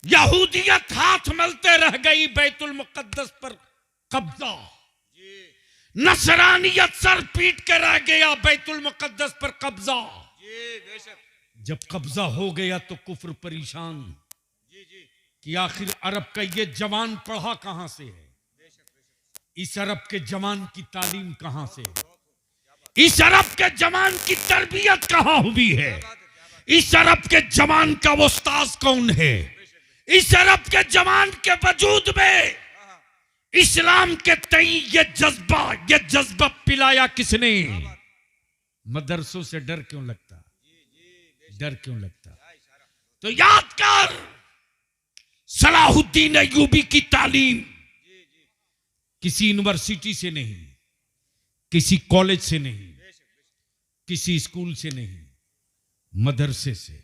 यहूदियत हाथ मलते रह गई, बैतुल मुकद्दस पर कब्जा। नसरानियत सर पीट के रह गया, बैतुल मुकद्दस पर कब्जा। जब कब्जा हो गया तो कुफ्र परेशान कि आखिर अरब का ये जवान पढ़ा कहां से है, इस अरब के जवान की तालीम कहां से है, इस अरब के जवान की तरबियत कहां हुई है, इस अरब के जवान का वो उस्ताद कौन है, इस अरब के जवान के वजूद में इस्लाम के तई ये जज्बा पिलाया किसने? मदरसों से डर क्यों लगता? डर क्यों लगता? तो याद कर, सलाहुद्दीन अय्यूबी की तालीम किसी यूनिवर्सिटी से नहीं, किसी कॉलेज से नहीं, किसी स्कूल से नहीं, मदरसे से।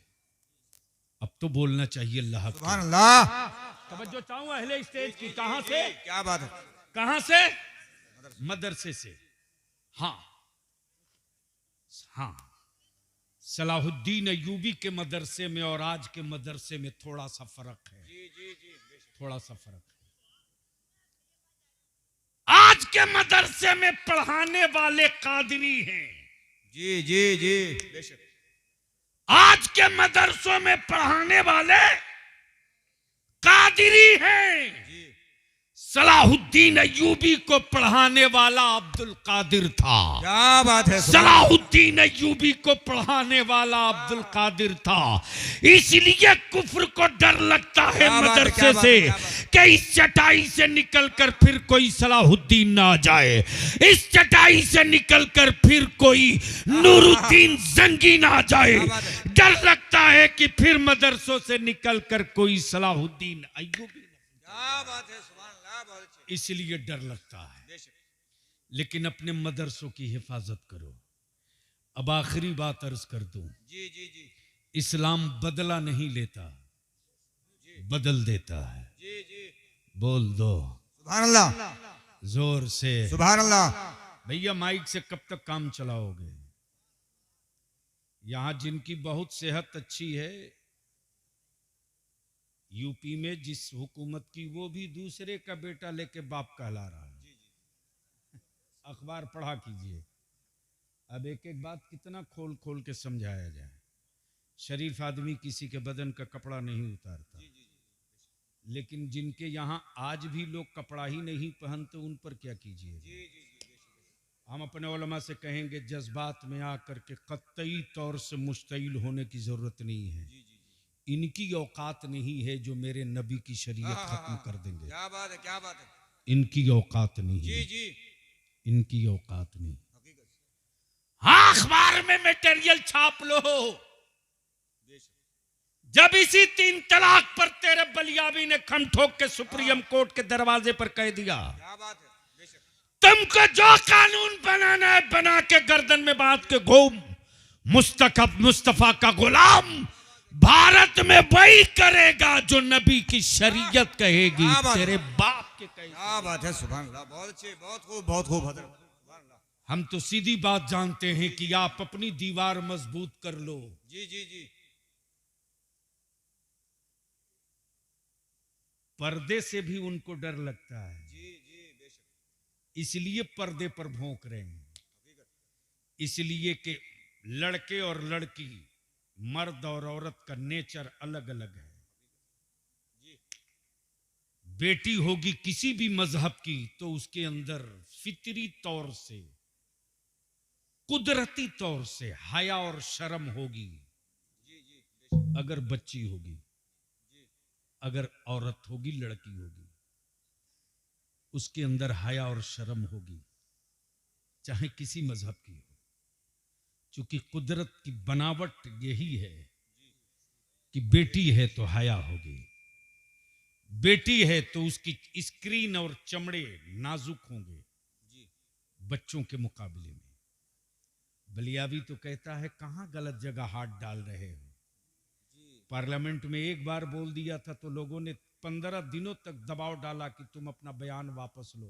अब तो बोलना चाहिए अल्लाह का। सुभान अल्लाह। तवज्जो चाहूं अहले स्टेज की। कहां से? क्या बात है? कहां से? मदरसे से। हाँ हाँ, सलाहुद्दीन अय्यूबी के मदरसे में और आज के मदरसे में थोड़ा सा फर्क है। थोड़ा सा फर्क है। आज के मदरसे में पढ़ाने वाले कादरी हैं। जी जी जी बेशक। आज के मदरसों में पढ़ाने वाले कादरी हैं। सलाहुद्दीन अय्यूबी को पढ़ाने वाला अब्दुल कादिर था। क्या बात है? सलाहुद्दीन अय्यूबी को पढ़ाने वाला अब्दुल कादिर था। इसलिए कुफ्र को डर लगता है मदरसे से कि इस चटाई से निकलकर फिर कोई सलाहुद्दीन ना आ जाए, इस चटाई से निकलकर फिर कोई नूरुद्दीन जंगी ना आ जाए। डर लगता है कि फिर मदरसों से निकलकर कोई सलाहुद्दीन अय्यूबी। क्या बात है? इसलिए डर लगता है। लेकिन अपने मदरसों की हिफाजत करो। अब आखिरी बात अर्ज कर दूं, जी जी जी। इस्लाम बदला नहीं लेता, बदल देता है। जी जी। बोल दो सुभान अल्लाह। जोर से सुभान अल्लाह। भैया माइक से कब तक काम चलाओगे? यहां जिनकी बहुत सेहत अच्छी है, यूपी में जिस हुकूमत की, वो भी दूसरे का बेटा लेके बाप कहला रहा है। अखबार पढ़ा कीजिए। अब एक एक बात कितना खोल खोल के समझाया जाए। शरीफ आदमी किसी के बदन का कपड़ा नहीं उतारता, लेकिन जिनके यहाँ आज भी लोग कपड़ा ही नहीं पहनते, उन पर क्या कीजिए। हम अपने उलमा से कहेंगे, जज्बात में आकर के कतई तौर से मुश्तइल होने की जरूरत नहीं है। इनकी औकात नहीं है जो मेरे नबी की शरीयत खत्म कर देंगे। क्या बात है? क्या बात है? इनकी औकात नहीं। जी जी। इनकी औकात नहीं। हाँ, अखबार में मटेरियल छाप लो, जब इसी 3 तलाक पर तेरे बलियावी ने खम ठोक के सुप्रीम कोर्ट के दरवाजे पर कह दिया, क्या बात है, बेशक। तुमको जो कानून बनाना है बना के गर्दन में बांध के घूम, मुस्तफा का गुलाम भारत में वही करेगा जो नबी की शरीयत कहेगी, तेरे बाप के कहेगी। क्या बात है, सुभान अल्लाह, बहुत अच्छे, बहुत खूब, बहुत खूब हजरत, सुभान अल्लाह। हम तो सीधी बात जानते हैं कि आप अपनी दीवार मजबूत कर लो। जी जी जी। पर्दे से भी उनको डर लगता है, जी जी बेशक। इसलिए पर्दे पर भौंक रहे हैं। इसलिए कि लड़के और लड़की, मर्द और औरत का नेचर अलग अलग है। बेटी होगी किसी भी मजहब की तो उसके अंदर फितरी तौर से, कुदरती तौर से हया और शर्म होगी। अगर बच्ची होगी, अगर औरत होगी, लड़की होगी, उसके अंदर हया और शर्म होगी, चाहे किसी मजहब की हो। क्योंकि कुदरत की बनावट यही है कि बेटी है तो हया होगी, बेटी है तो उसकी स्क्रीन और चमड़े नाजुक होंगे बच्चों के मुकाबले में। बलियावी तो कहता है कहां गलत जगह हाथ डाल रहे हो। पार्लियामेंट में एक बार बोल दिया था तो लोगों ने 15 दिनों तक दबाव डाला कि तुम अपना बयान वापस लो।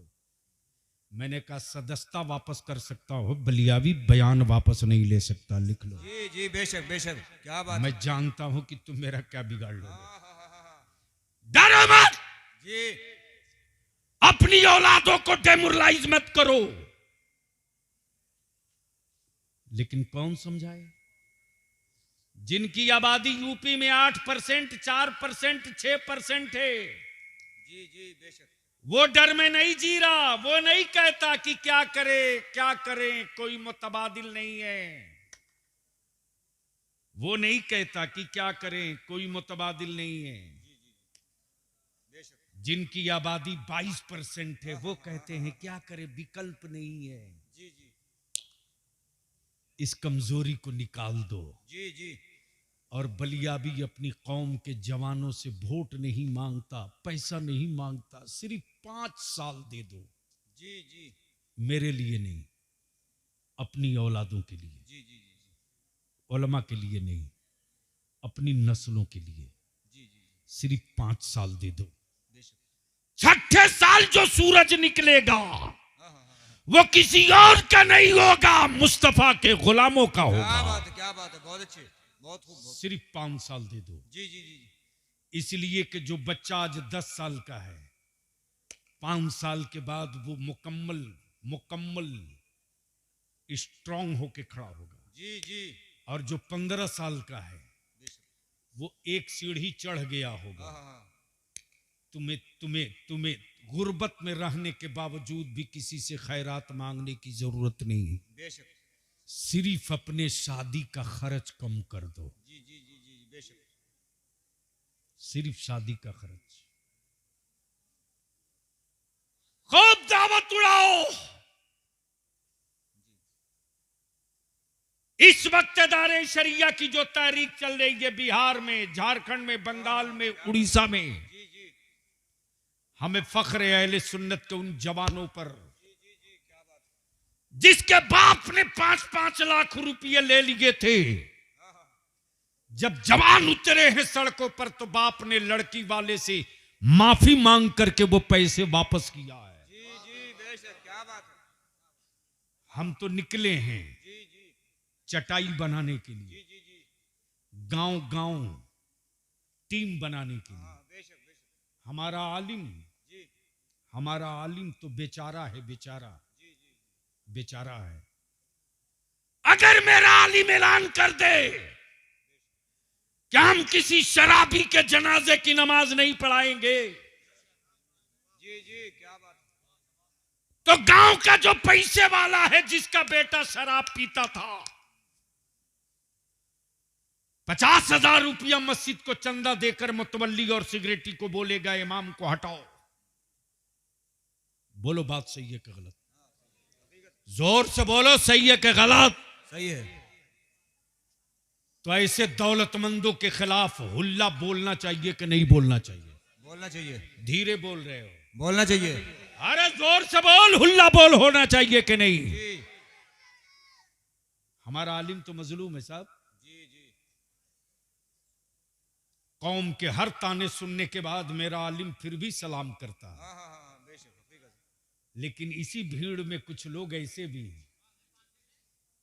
मैंने कहा सदस्यता वापस कर सकता हो, बलियावी बयान वापस नहीं ले सकता, लिख लो। जी जी बेशक बेशक, क्या बात। मैं जानता हूं कि तुम मेरा क्या बिगाड़ लोगे। डरो मत जी। अपनी औलादों को डेमोरलाइज मत करो। लेकिन कौन समझाए? जिनकी आबादी यूपी में 8%, 4%, 6% है, जी जी बेशक, वो डर में नहीं जी रहा। वो नहीं कहता कि क्या करे क्या करें, कोई मुतबादिल नहीं है। वो नहीं कहता कि क्या करें, कोई मुतबादिल नहीं है। जिनकी आबादी 22% है वो कहते हैं क्या करें, विकल्प नहीं है। जी जी। इस कमजोरी को निकाल दो। जी जी। और बलियावी अपनी कौम के जवानों से वोट नहीं मांगता, पैसा नहीं मांगता, सिर्फ 5 साल दे दो। जी जी। मेरे लिए नहीं, अपनी औलादों के लिए। जी जी जी। उलमा के लिए नहीं, अपनी नस्लों के लिए। जी जी। सिर्फ 5 साल दे दो। 6ठे साल जो सूरज निकलेगा वो किसी और का नहीं होगा, मुस्तफा के गुलामों का होगा। क्या बात है, क्या बात है, बहुत अच्छे, बहुत खूब। सिर्फ 5 साल दे दो। जी जी जी। इसलिए कि जो बच्चा आज 10 साल का है, 5 साल के बाद वो मुकम्मल स्ट्रांग होके खड़ा होगा। जी जी। और जो 15 साल का है वो एक सीढ़ी चढ़ गया होगा। तुम्हें गुर्बत में रहने के बावजूद भी किसी से खैरात मांगने की जरूरत नहीं। बेशक। सिर्फ अपने शादी का खर्च कम कर दो। जी जी जी जी बेशक। सिर्फ शादी का खर्च। खूब दावत उड़ाओ। इस वक्त दारे शरिया की जो तहरीक चल रही है बिहार में, झारखंड में, बंगाल में, उड़ीसा में, हमें फख्र है अहले सुन्नत के उन जवानों पर जिसके बाप ने 5-5 लाख रुपये ले लिए थे। जब जवान उतरे हैं सड़कों पर तो बाप ने लड़की वाले से माफी मांग करके वो पैसे वापस किया है। जी जी बेशक, क्या बात है। हम तो निकले हैं जी जी। चटाई बनाने के लिए, जी जी जी। गांव-गांव टीम बनाने के लिए। बेशक बेशक। हमारा आलिम तो बेचारा है, बेचारा बेचारा है। अगर मेरा आलिम ऐलान कर दे कि हम किसी शराबी के जनाजे की नमाज नहीं पढ़ाएंगे, जी जी क्या बात, तो गांव का जो पैसे वाला है जिसका बेटा शराब पीता था, 50,000 रुपया मस्जिद को चंदा देकर मुतवल्ली और सिगरेटी को बोलेगा इमाम को हटाओ। बोलो बात सही है कि गलत? जोर से बोलो, सही है कि गलत? सही है। तो ऐसे दौलतमंदों के खिलाफ हुल्ला बोलना चाहिए कि नहीं बोलना चाहिए? बोलना चाहिए। धीरे बोल रहे हो। बोलना चाहिए। अरे जोर से बोल, हुल्ला बोल होना चाहिए कि नहीं? जी हमारा आलिम तो मजलूम है साहब। जी जी। कौम के हर ताने सुनने के बाद मेरा आलिम फिर भी सलाम करता है। हाँ हाँ हाँ, बेशक हकीकत। लेकिन इसी भीड़ में कुछ लोग ऐसे भी हैं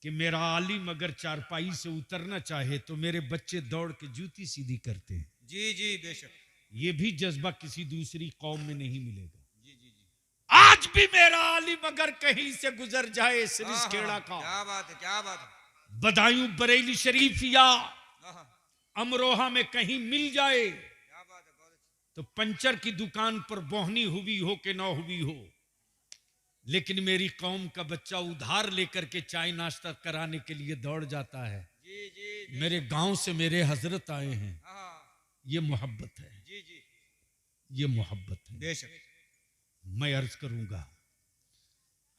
कि मेरा आलिम अगर चारपाई से उतरना चाहे तो मेरे बच्चे दौड़ के जूती सीधी करते हैं। जी जी बेशक। ये भी जज्बा किसी दूसरी कौम में नहीं मिलेगा। जी जी जी। आज भी मेरा आलिम अगर कहीं से गुजर जाए सिरिसखेड़ा का, क्या बात है, क्या बात है। बदायूं बरेली शरीफ या हाँ हाँ, अमरोहा में कहीं मिल जाए क्या बात है, बहुत अच्छी। तो पंचर की दुकान पर बोहनी हुई हो कि ना हुई हो, लेकिन मेरी कौम का बच्चा उधार लेकर के चाय नाश्ता कराने के लिए दौड़ जाता है। जी जी। मेरे गांव से मेरे हजरत आए हैं। हाँ ये मोहब्बत है, जी जी ये मोहब्बत है। बेशक। मैं अर्ज करूंगा,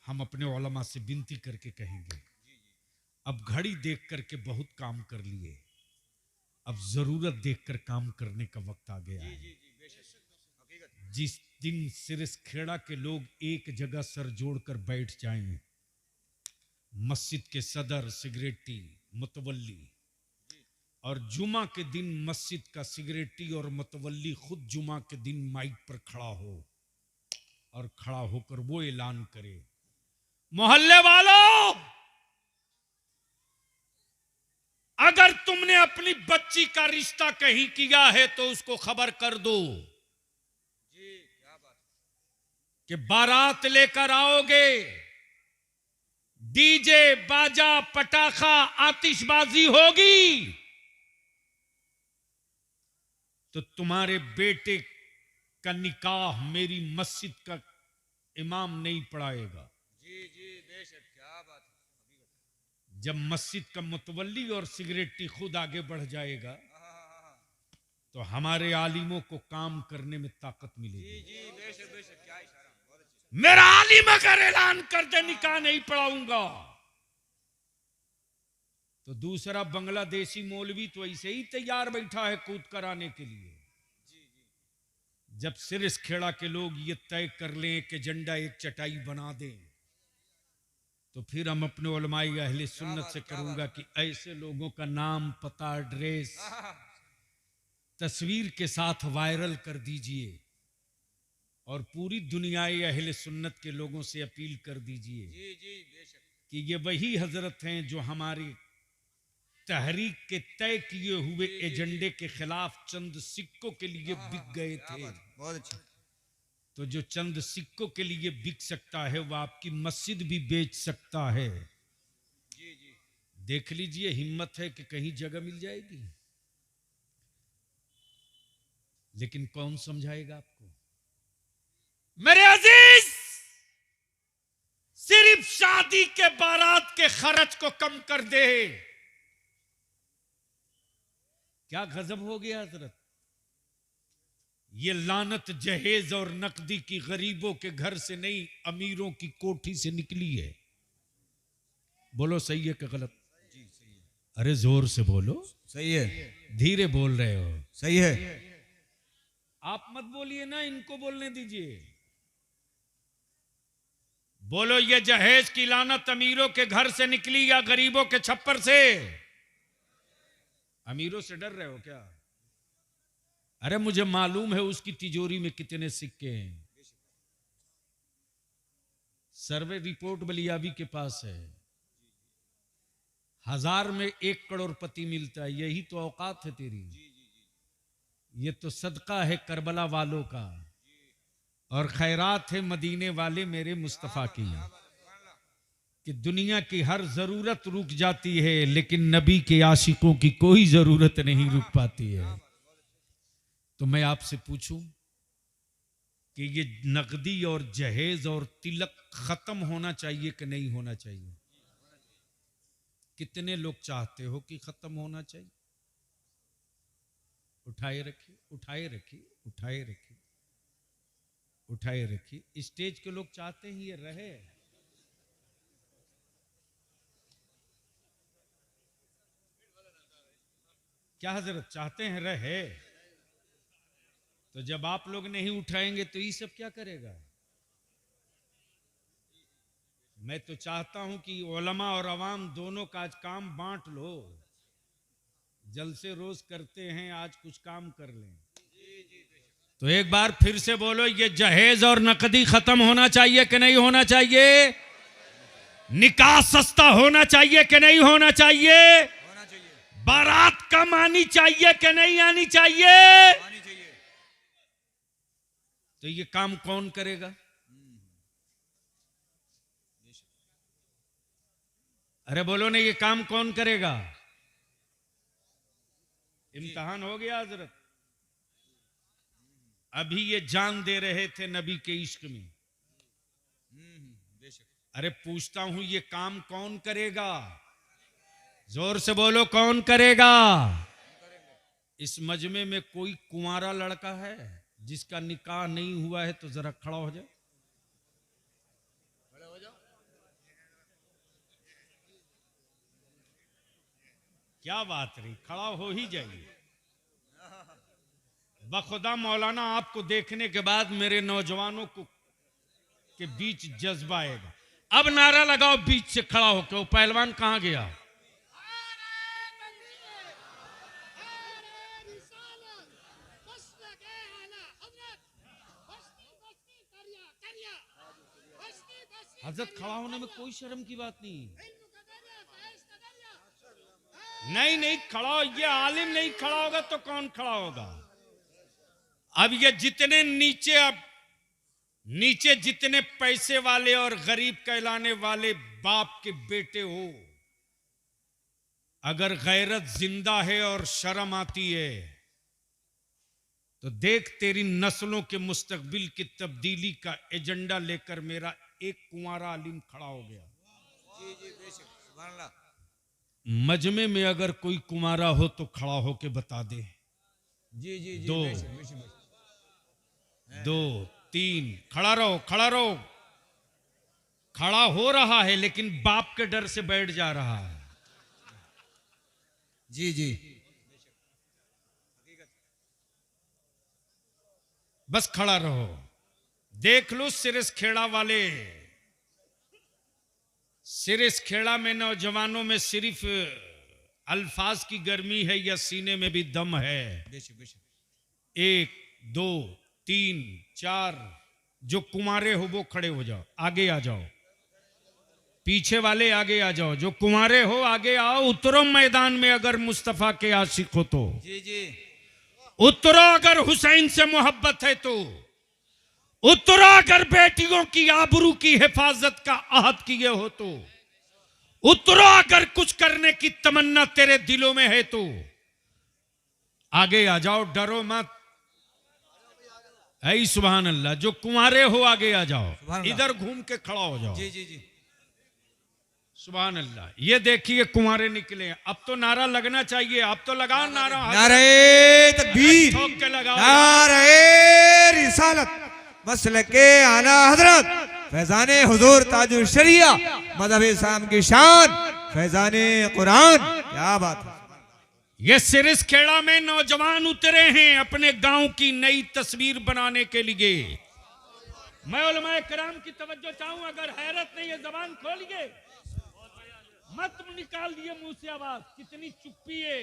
हम अपने उलमा से विनती करके कहेंगे, अब घड़ी देख करके बहुत काम कर लिए, अब जरूरत देखकर काम करने का वक्त आ गया है। जी जी बेशक हकीकत। जिस दिन सिरिसखेड़ा के लोग एक जगह सर जोड़कर बैठ जाएं, मस्जिद के सदर, सिगरेटी, मुतवल्ली, और जुमा के दिन मस्जिद का सिगरेटी और मुतवल्ली खुद जुमा के दिन माइक पर खड़ा हो और खड़ा होकर वो ऐलान करे, मोहल्ले वालों, अगर तुमने अपनी बच्ची का रिश्ता कहीं किया है तो उसको खबर कर दो जी क्या बात है। कि बारात लेकर आओगे, डीजे बाजा पटाखा आतिशबाजी होगी तो तुम्हारे बेटे का निकाह मेरी मस्जिद का इमाम नहीं पढ़ाएगा। जी जी बेशक क्या बात है, हकीकत। जब मस्जिद का मुतवल्ली और सिगरेटी खुद आगे बढ़ जाएगा हाँ हाँ हाँ, तो हमारे आलिमों को काम करने में ताकत जी मिलेगी। जी बेशक बेशक, क्या इशारा, बहुत अच्छी। मेरा आलिम अगर ऐलान कर दे निकाह नहीं पढ़ाऊंगा तो दूसरा बांग्लादेशी मौलवी तो ऐसे ही तैयार बैठा है कूद कर आने के लिए। जब सिरिसखेड़ा के लोग ये तय कर लें कि झंडा एक चटाई बना दें तो फिर हम अपने उलमाए अहले सुन्नत से करूंगा कि ऐसे लोगों का नाम, पता, एड्रेस, हाँ हाँ, तस्वीर के साथ वायरल कर दीजिए और पूरी दुनियाए अहले सुन्नत के लोगों से अपील कर दीजिए जी जी बेशक। कि ये वही हजरत हैं जो हमारी तहरीक के तय किए हुए एजेंडे के खिलाफ चंद सिक्कों के लिए बिक गए क्या थे। बात है, बहुत अच्छी। तो जो चंद सिक्कों के लिए बिक सकता है वह आपकी मस्जिद भी बेच सकता है। जी जी देख लीजिए, हिम्मत है कि कहीं जगह मिल जाएगी, लेकिन कौन समझाएगा आपको? मेरे अजीज, सिर्फ शादी के बारात के खर्च को कम कर दे। क्या गजब हो गया हजरत। ये लानत जहेज और नकदी की गरीबों के घर से नहीं, अमीरों की कोठी से निकली है। बोलो सही है कि गलत? जी सही है। अरे जोर से बोलो। सही है। धीरे बोल रहे हो। सही है। आप मत बोलिए ना, इनको बोलने दीजिए। बोलो, ये जहेज की लानत अमीरों के घर से निकली या गरीबों के छप्पर से? अमीरों से डर रहे हो क्या? अरे मुझे मालूम है उसकी तिजोरी में कितने सिक्के हैं। सर्वे रिपोर्ट बलियाबी के पास है। 1000 में 1 करोड़पति मिलता है। यही तो औकात है तेरी। ये तो सदका है करबला वालों का और खैरात है मदीने वाले मेरे मुस्तफा की कि दुनिया की हर जरूरत रुक जाती है लेकिन नबी के आशिकों की कोई जरूरत नहीं रुक पाती है। तो मैं आपसे पूछूं कि ये नकदी और जहेज और तिलक खत्म होना चाहिए कि नहीं होना चाहिए? कितने लोग चाहते हो कि खत्म होना चाहिए? उठाए रखिए, उठाए रखिए, उठाए रखिए, उठाए रखिए। स्टेज के लोग चाहते हैं ये रहे। क्या हजरत चाहते हैं रहे? तो जब आप लोग नहीं उठाएंगे तो ये सब क्या करेगा? मैं तो चाहता हूं कि उलमा और अवाम दोनों का आज काम बांट लो। जलसे रोज करते हैं, आज कुछ काम कर लें। तो एक बार फिर से बोलो, ये जहेज और नकदी खत्म होना चाहिए कि नहीं होना चाहिए? निकाह सस्ता होना चाहिए कि नहीं होना चाहिए? होना चाहिए, बारात कम आनी चाहिए कि नहीं आनी चाहिए? आनी चाहिए। तो ये काम कौन करेगा? अरे बोलो ना, ये काम कौन करेगा? इम्तिहान हो गया हजरत। अभी ये जान दे रहे थे नबी के इश्क में। बेशक। अरे पूछता हूं, ये काम कौन करेगा? जोर से बोलो, कौन करेगा? इस मजमे में कोई कुंवारा लड़का है जिसका निकाह नहीं हुआ है? तो जरा खड़ा हो जाए। क्या बात रही, खड़ा हो ही जाइए। बखुदा मौलाना, आपको देखने के बाद मेरे नौजवानों को के बीच जज्बा आएगा। अब नारा लगाओ बीच से खड़ा होकर। वो पहलवान कहां गया? हजरत, खड़ा होने में कोई शर्म की बात नहीं। नहीं नहीं, खड़ा, ये आलिम नहीं खड़ा होगा तो कौन खड़ा होगा? अब ये जितने नीचे, अब नीचे जितने पैसे वाले और गरीब कहलाने वाले बाप के बेटे हो, अगर गैरत जिंदा है और शर्म आती है तो देख, तेरी नस्लों के मुस्तकबिल की तब्दीली का एजेंडा लेकर मेरा एक कुंवारा आलिम खड़ा हो गया। जी जी, बेशक, सुभान अल्लाह। मजमे में अगर कोई कुंवारा हो तो खड़ा होके बता दे। जी जी जी, दो, बेशक, बेशक, बेशक। 2 3, खड़ा रहो, खड़ा रहो। खड़ा हो रहा है लेकिन बाप के डर से बैठ जा रहा है। जी जी, बस खड़ा रहो। देख लो सिरस खेड़ा वाले, सिरस खेड़ा में नौजवानों में सिर्फ अल्फाज की गर्मी है या सीने में भी दम है? बेशक, बेशक। 1 2 3 4, जो कुंवारे हो वो खड़े हो जाओ, आगे आ जाओ। पीछे वाले आगे आ जाओ, जो कुंवारे हो आगे आओ। उतरो मैदान में अगर मुस्तफा के आशिक हो तो। जी जी, उतरो अगर हुसैन से मोहब्बत है तो। उतरो अगर बेटियों की आबरू की हिफाजत का अहद किए हो तो। उतरो अगर कुछ करने की तमन्ना तेरे दिलों में है तो। आगे आ जाओ, डरो मत। ऐ सुभान अल्लाह, जो कुंवारे हो आगे आ जाओ, सुभान अल्लाह। इधर घूम के खड़ा हो जाओ। जी जी जी, सुभान अल्लाह। ये देखिए कुंवारे निकले। अब तो नारा लगना चाहिए। अब तो लगाओ नारा। नारे तकबीर, ठोक के लगाओ। नारे रिसालत, मसलके आला हजरत, फैजाने हुजूर ताजुल शरिया, मज़हब इस्लाम की शान, फैजाने कुरान। क्या बात है। ये सिरिस खेड़ा में नौजवान उतरे हैं अपने गांव की नई तस्वीर बनाने के लिए। मैं उलमाए कराम की तवज्जो चाहूं, अगर हैरत नहीं है जबान खोलिए, मत निकाल दिए मुंह से आवाज। कितनी चुप्पी है,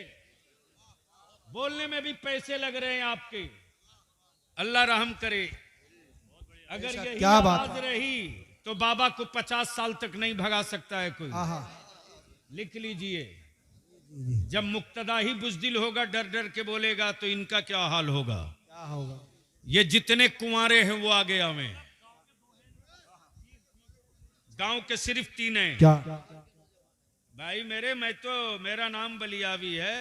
बोलने में भी पैसे लग रहे हैं आपके। अल्लाह रहम करे। अगर यही क्या बात आवाज रही तो बाबा को 50 साल तक नहीं भगा सकता है कोई। लिख लीजिए, जब मुक्तदा ही बुज़दिल होगा, डर डर के बोलेगा, तो इनका क्या हाल होगा? क्या होगा? ये जितने कुंवारे हैं वो आगे आवे। गांव के सिर्फ 3 हैं। क्या भाई मेरे, मेरा नाम बलियावी है।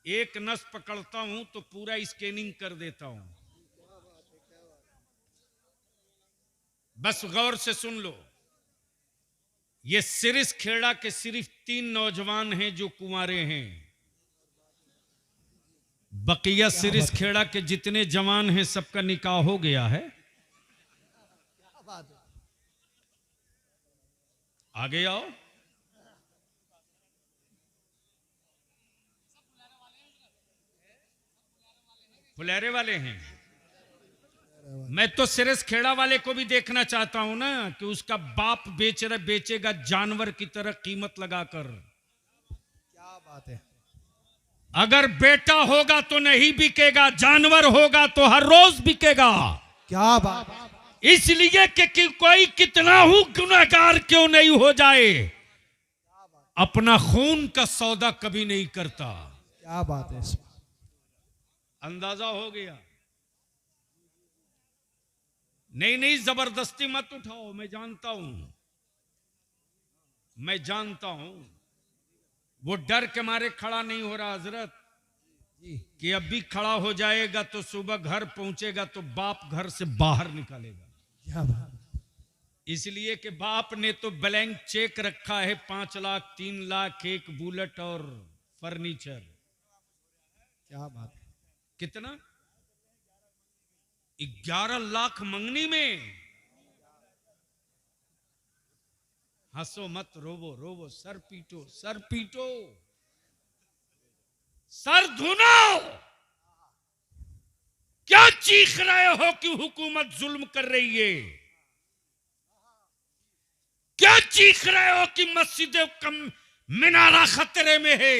एक नस पकड़ता हूं तो पूरा स्कैनिंग कर देता हूं। बस गौर से सुन लो, ये सिरिस खेड़ा के सिर्फ 3 नौजवान हैं जो कुंवारे हैं। बकिया सिरिस खेड़ा के जितने जवान हैं सबका निकाह हो गया है। आगे आओ। फुलेरे वाले हैं। मैं तो सिरस खेड़ा वाले को भी देखना चाहता हूं ना कि उसका बाप बेचेगा जानवर की तरह कीमत लगाकर। क्या बात है। अगर बेटा होगा तो नहीं बिकेगा, जानवर होगा तो हर रोज बिकेगा। क्या बात है। इसलिए कि कोई कितना ही गुनहगार क्यों नहीं हो जाए, अपना खून का सौदा कभी नहीं करता। क्या बात है। अंदाजा हो गया? नहीं जबरदस्ती मत उठाओ। मैं जानता हूं वो डर के मारे खड़ा नहीं हो रहा हजरत, कि अब भी खड़ा हो जाएगा तो सुबह घर पहुंचेगा तो बाप घर से बाहर निकालेगा। क्या बात। इसलिए कि बाप ने तो ब्लैंक चेक रखा है, 5 लाख 3 लाख, एक बुलेट और फर्नीचर। क्या बात है। कितना? 11 लाख मंगनी में। हंसो मत, रोवो, सर पीटो, सर धुनो। क्या चीख रहे हो कि हुकूमत जुल्म कर रही है? क्या चीख रहे हो कि मस्जिद का मिनारा खतरे में है?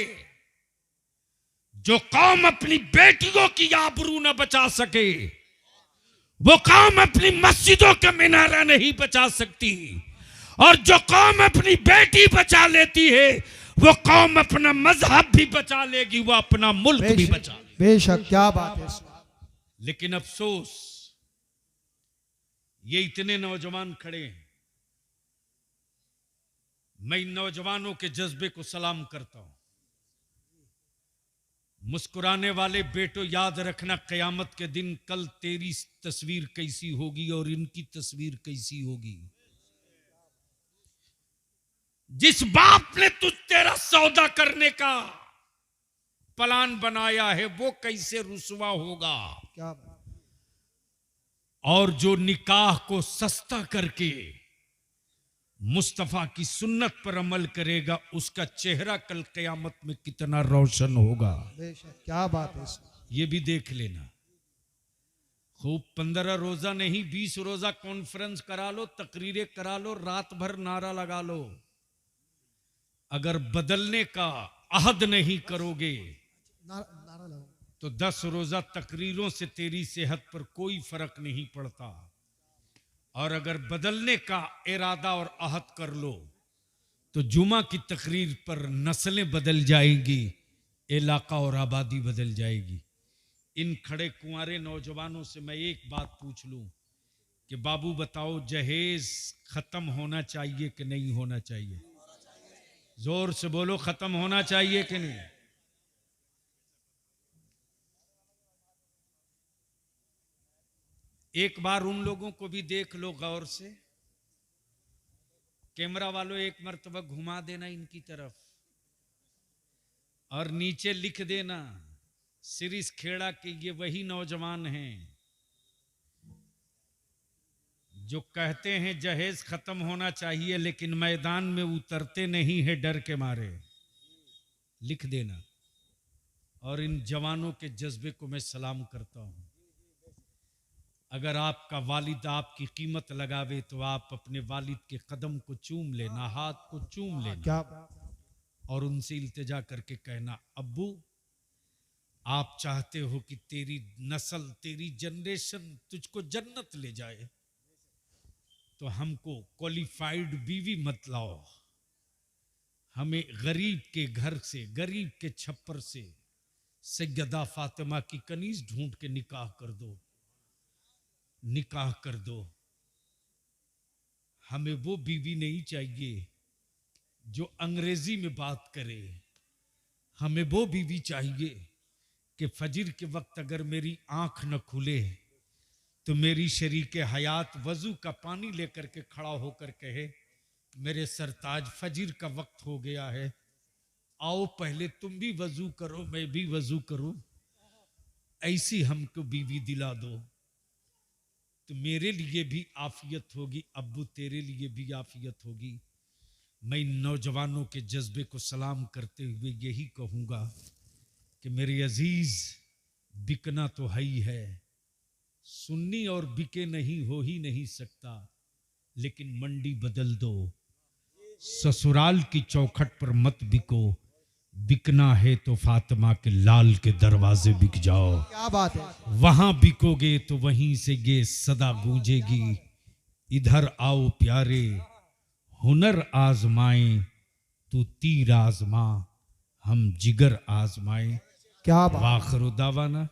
जो कौम अपनी बेटियों की आबरू न बचा सके, वो कौम अपनी मस्जिदों का मिनारा नहीं बचा सकती। और जो कौम अपनी बेटी बचा लेती है, वो कौम अपना मजहब भी बचा लेगी, वो अपना मुल्क भी बचा लेगी। बेशक। क्या बात है। लेकिन अफसोस, ये इतने नौजवान खड़े हैं। मैं इन नौजवानों के जज्बे को सलाम करता हूं। मुस्कुराने वाले बेटो, याद रखना कयामत के दिन कल तेरी तस्वीर कैसी होगी और इनकी तस्वीर कैसी होगी। जिस बाप ने तेरा सौदा करने का प्लान बनाया है, वो कैसे रुसवा होगा। क्या बात। और जो निकाह को सस्ता करके मुस्तफा की सुन्नत पर अमल करेगा, उसका चेहरा कल कयामत में कितना रोशन होगा। बेशक। क्या बात है। ये भी देख लेना। खूब 15 रोजा नहीं, 20 रोजा कॉन्फ्रेंस करा लो, तकरीरें करा लो, रात भर नारा लगा लो। अगर बदलने का अहद नहीं करोगे नारा लगाओ। तो 10 रोजा तकरीरों से तेरी सेहत पर कोई फर्क नहीं पड़ता। और अगर बदलने का इरादा और अहद कर लो तो जुमा की तकरीर पर नस्लें बदल जाएंगी, इलाका और आबादी बदल जाएगी। इन खड़े कुंवारे नौजवानों से मैं एक बात पूछ लूं कि बाबू बताओ, जहेज खत्म होना चाहिए कि नहीं होना चाहिए? जोर से बोलो, खत्म होना चाहिए कि नहीं? एक बार उन लोगों को भी देख लो गौर से। कैमरा वालों, एक मर्तबा घुमा देना इनकी तरफ और नीचे लिख देना, सिरिस खेड़ा के ये वही नौजवान हैं जो कहते हैं जहेज खत्म होना चाहिए, लेकिन मैदान में उतरते नहीं है डर के मारे। लिख देना। और इन जवानों के जज्बे को मैं सलाम करता हूं। अगर आपका वालिद आपकी कीमत लगावे तो आप अपने वालिद के कदम को चूम लेना, हाथ को चूम लेना। क्या। और उनसे इल्तिजा करके कहना, अब्बू आप चाहते हो कि तेरी नस्ल, तेरी जनरेशन तुझको जन्नत ले जाए, तो हमको क्वालिफाइड बीवी मत लाओ, हमें गरीब के घर से, गरीब के छप्पर से सैयदा फातिमा की कनीज ढूंढ के निकाह कर दो, निकाह कर दो। हमें वो बीवी नहीं चाहिए जो अंग्रेजी में बात करे, हमें वो बीवी चाहिए कि फजर के वक्त अगर मेरी आंख न खुले तो मेरी शरीके हयात वजू का पानी लेकर के खड़ा होकर कहे, मेरे सरताज फजर का वक्त हो गया है, आओ पहले तुम भी वजू करो, मैं भी वजू करूं। ऐसी हमको बीवी दिला दो तो मेरे लिए भी आफियत होगी, अब्बू तेरे लिए भी आफियत होगी। मैं इन नौजवानों के जज्बे को सलाम करते हुए यही कहूंगा कि मेरे अजीज बिकना तो है ही है, सुन्नी और बिके नहीं हो ही नहीं सकता, लेकिन मंडी बदल दो, ससुराल की चौखट पर मत बिको, बिकना है तो फातिमा के लाल के दरवाजे बिक जाओ, क्या बात है, वहां बिकोगे तो वहीं से ये सदा गूंजेगी, इधर आओ प्यारे हुनर आजमाए, तू तीर आजमा हम जिगर आजमाए। क्या बात। वाखिर दावाना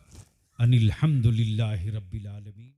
अनिल हम्दुलिल्लाहि रब्बिल आलमीन।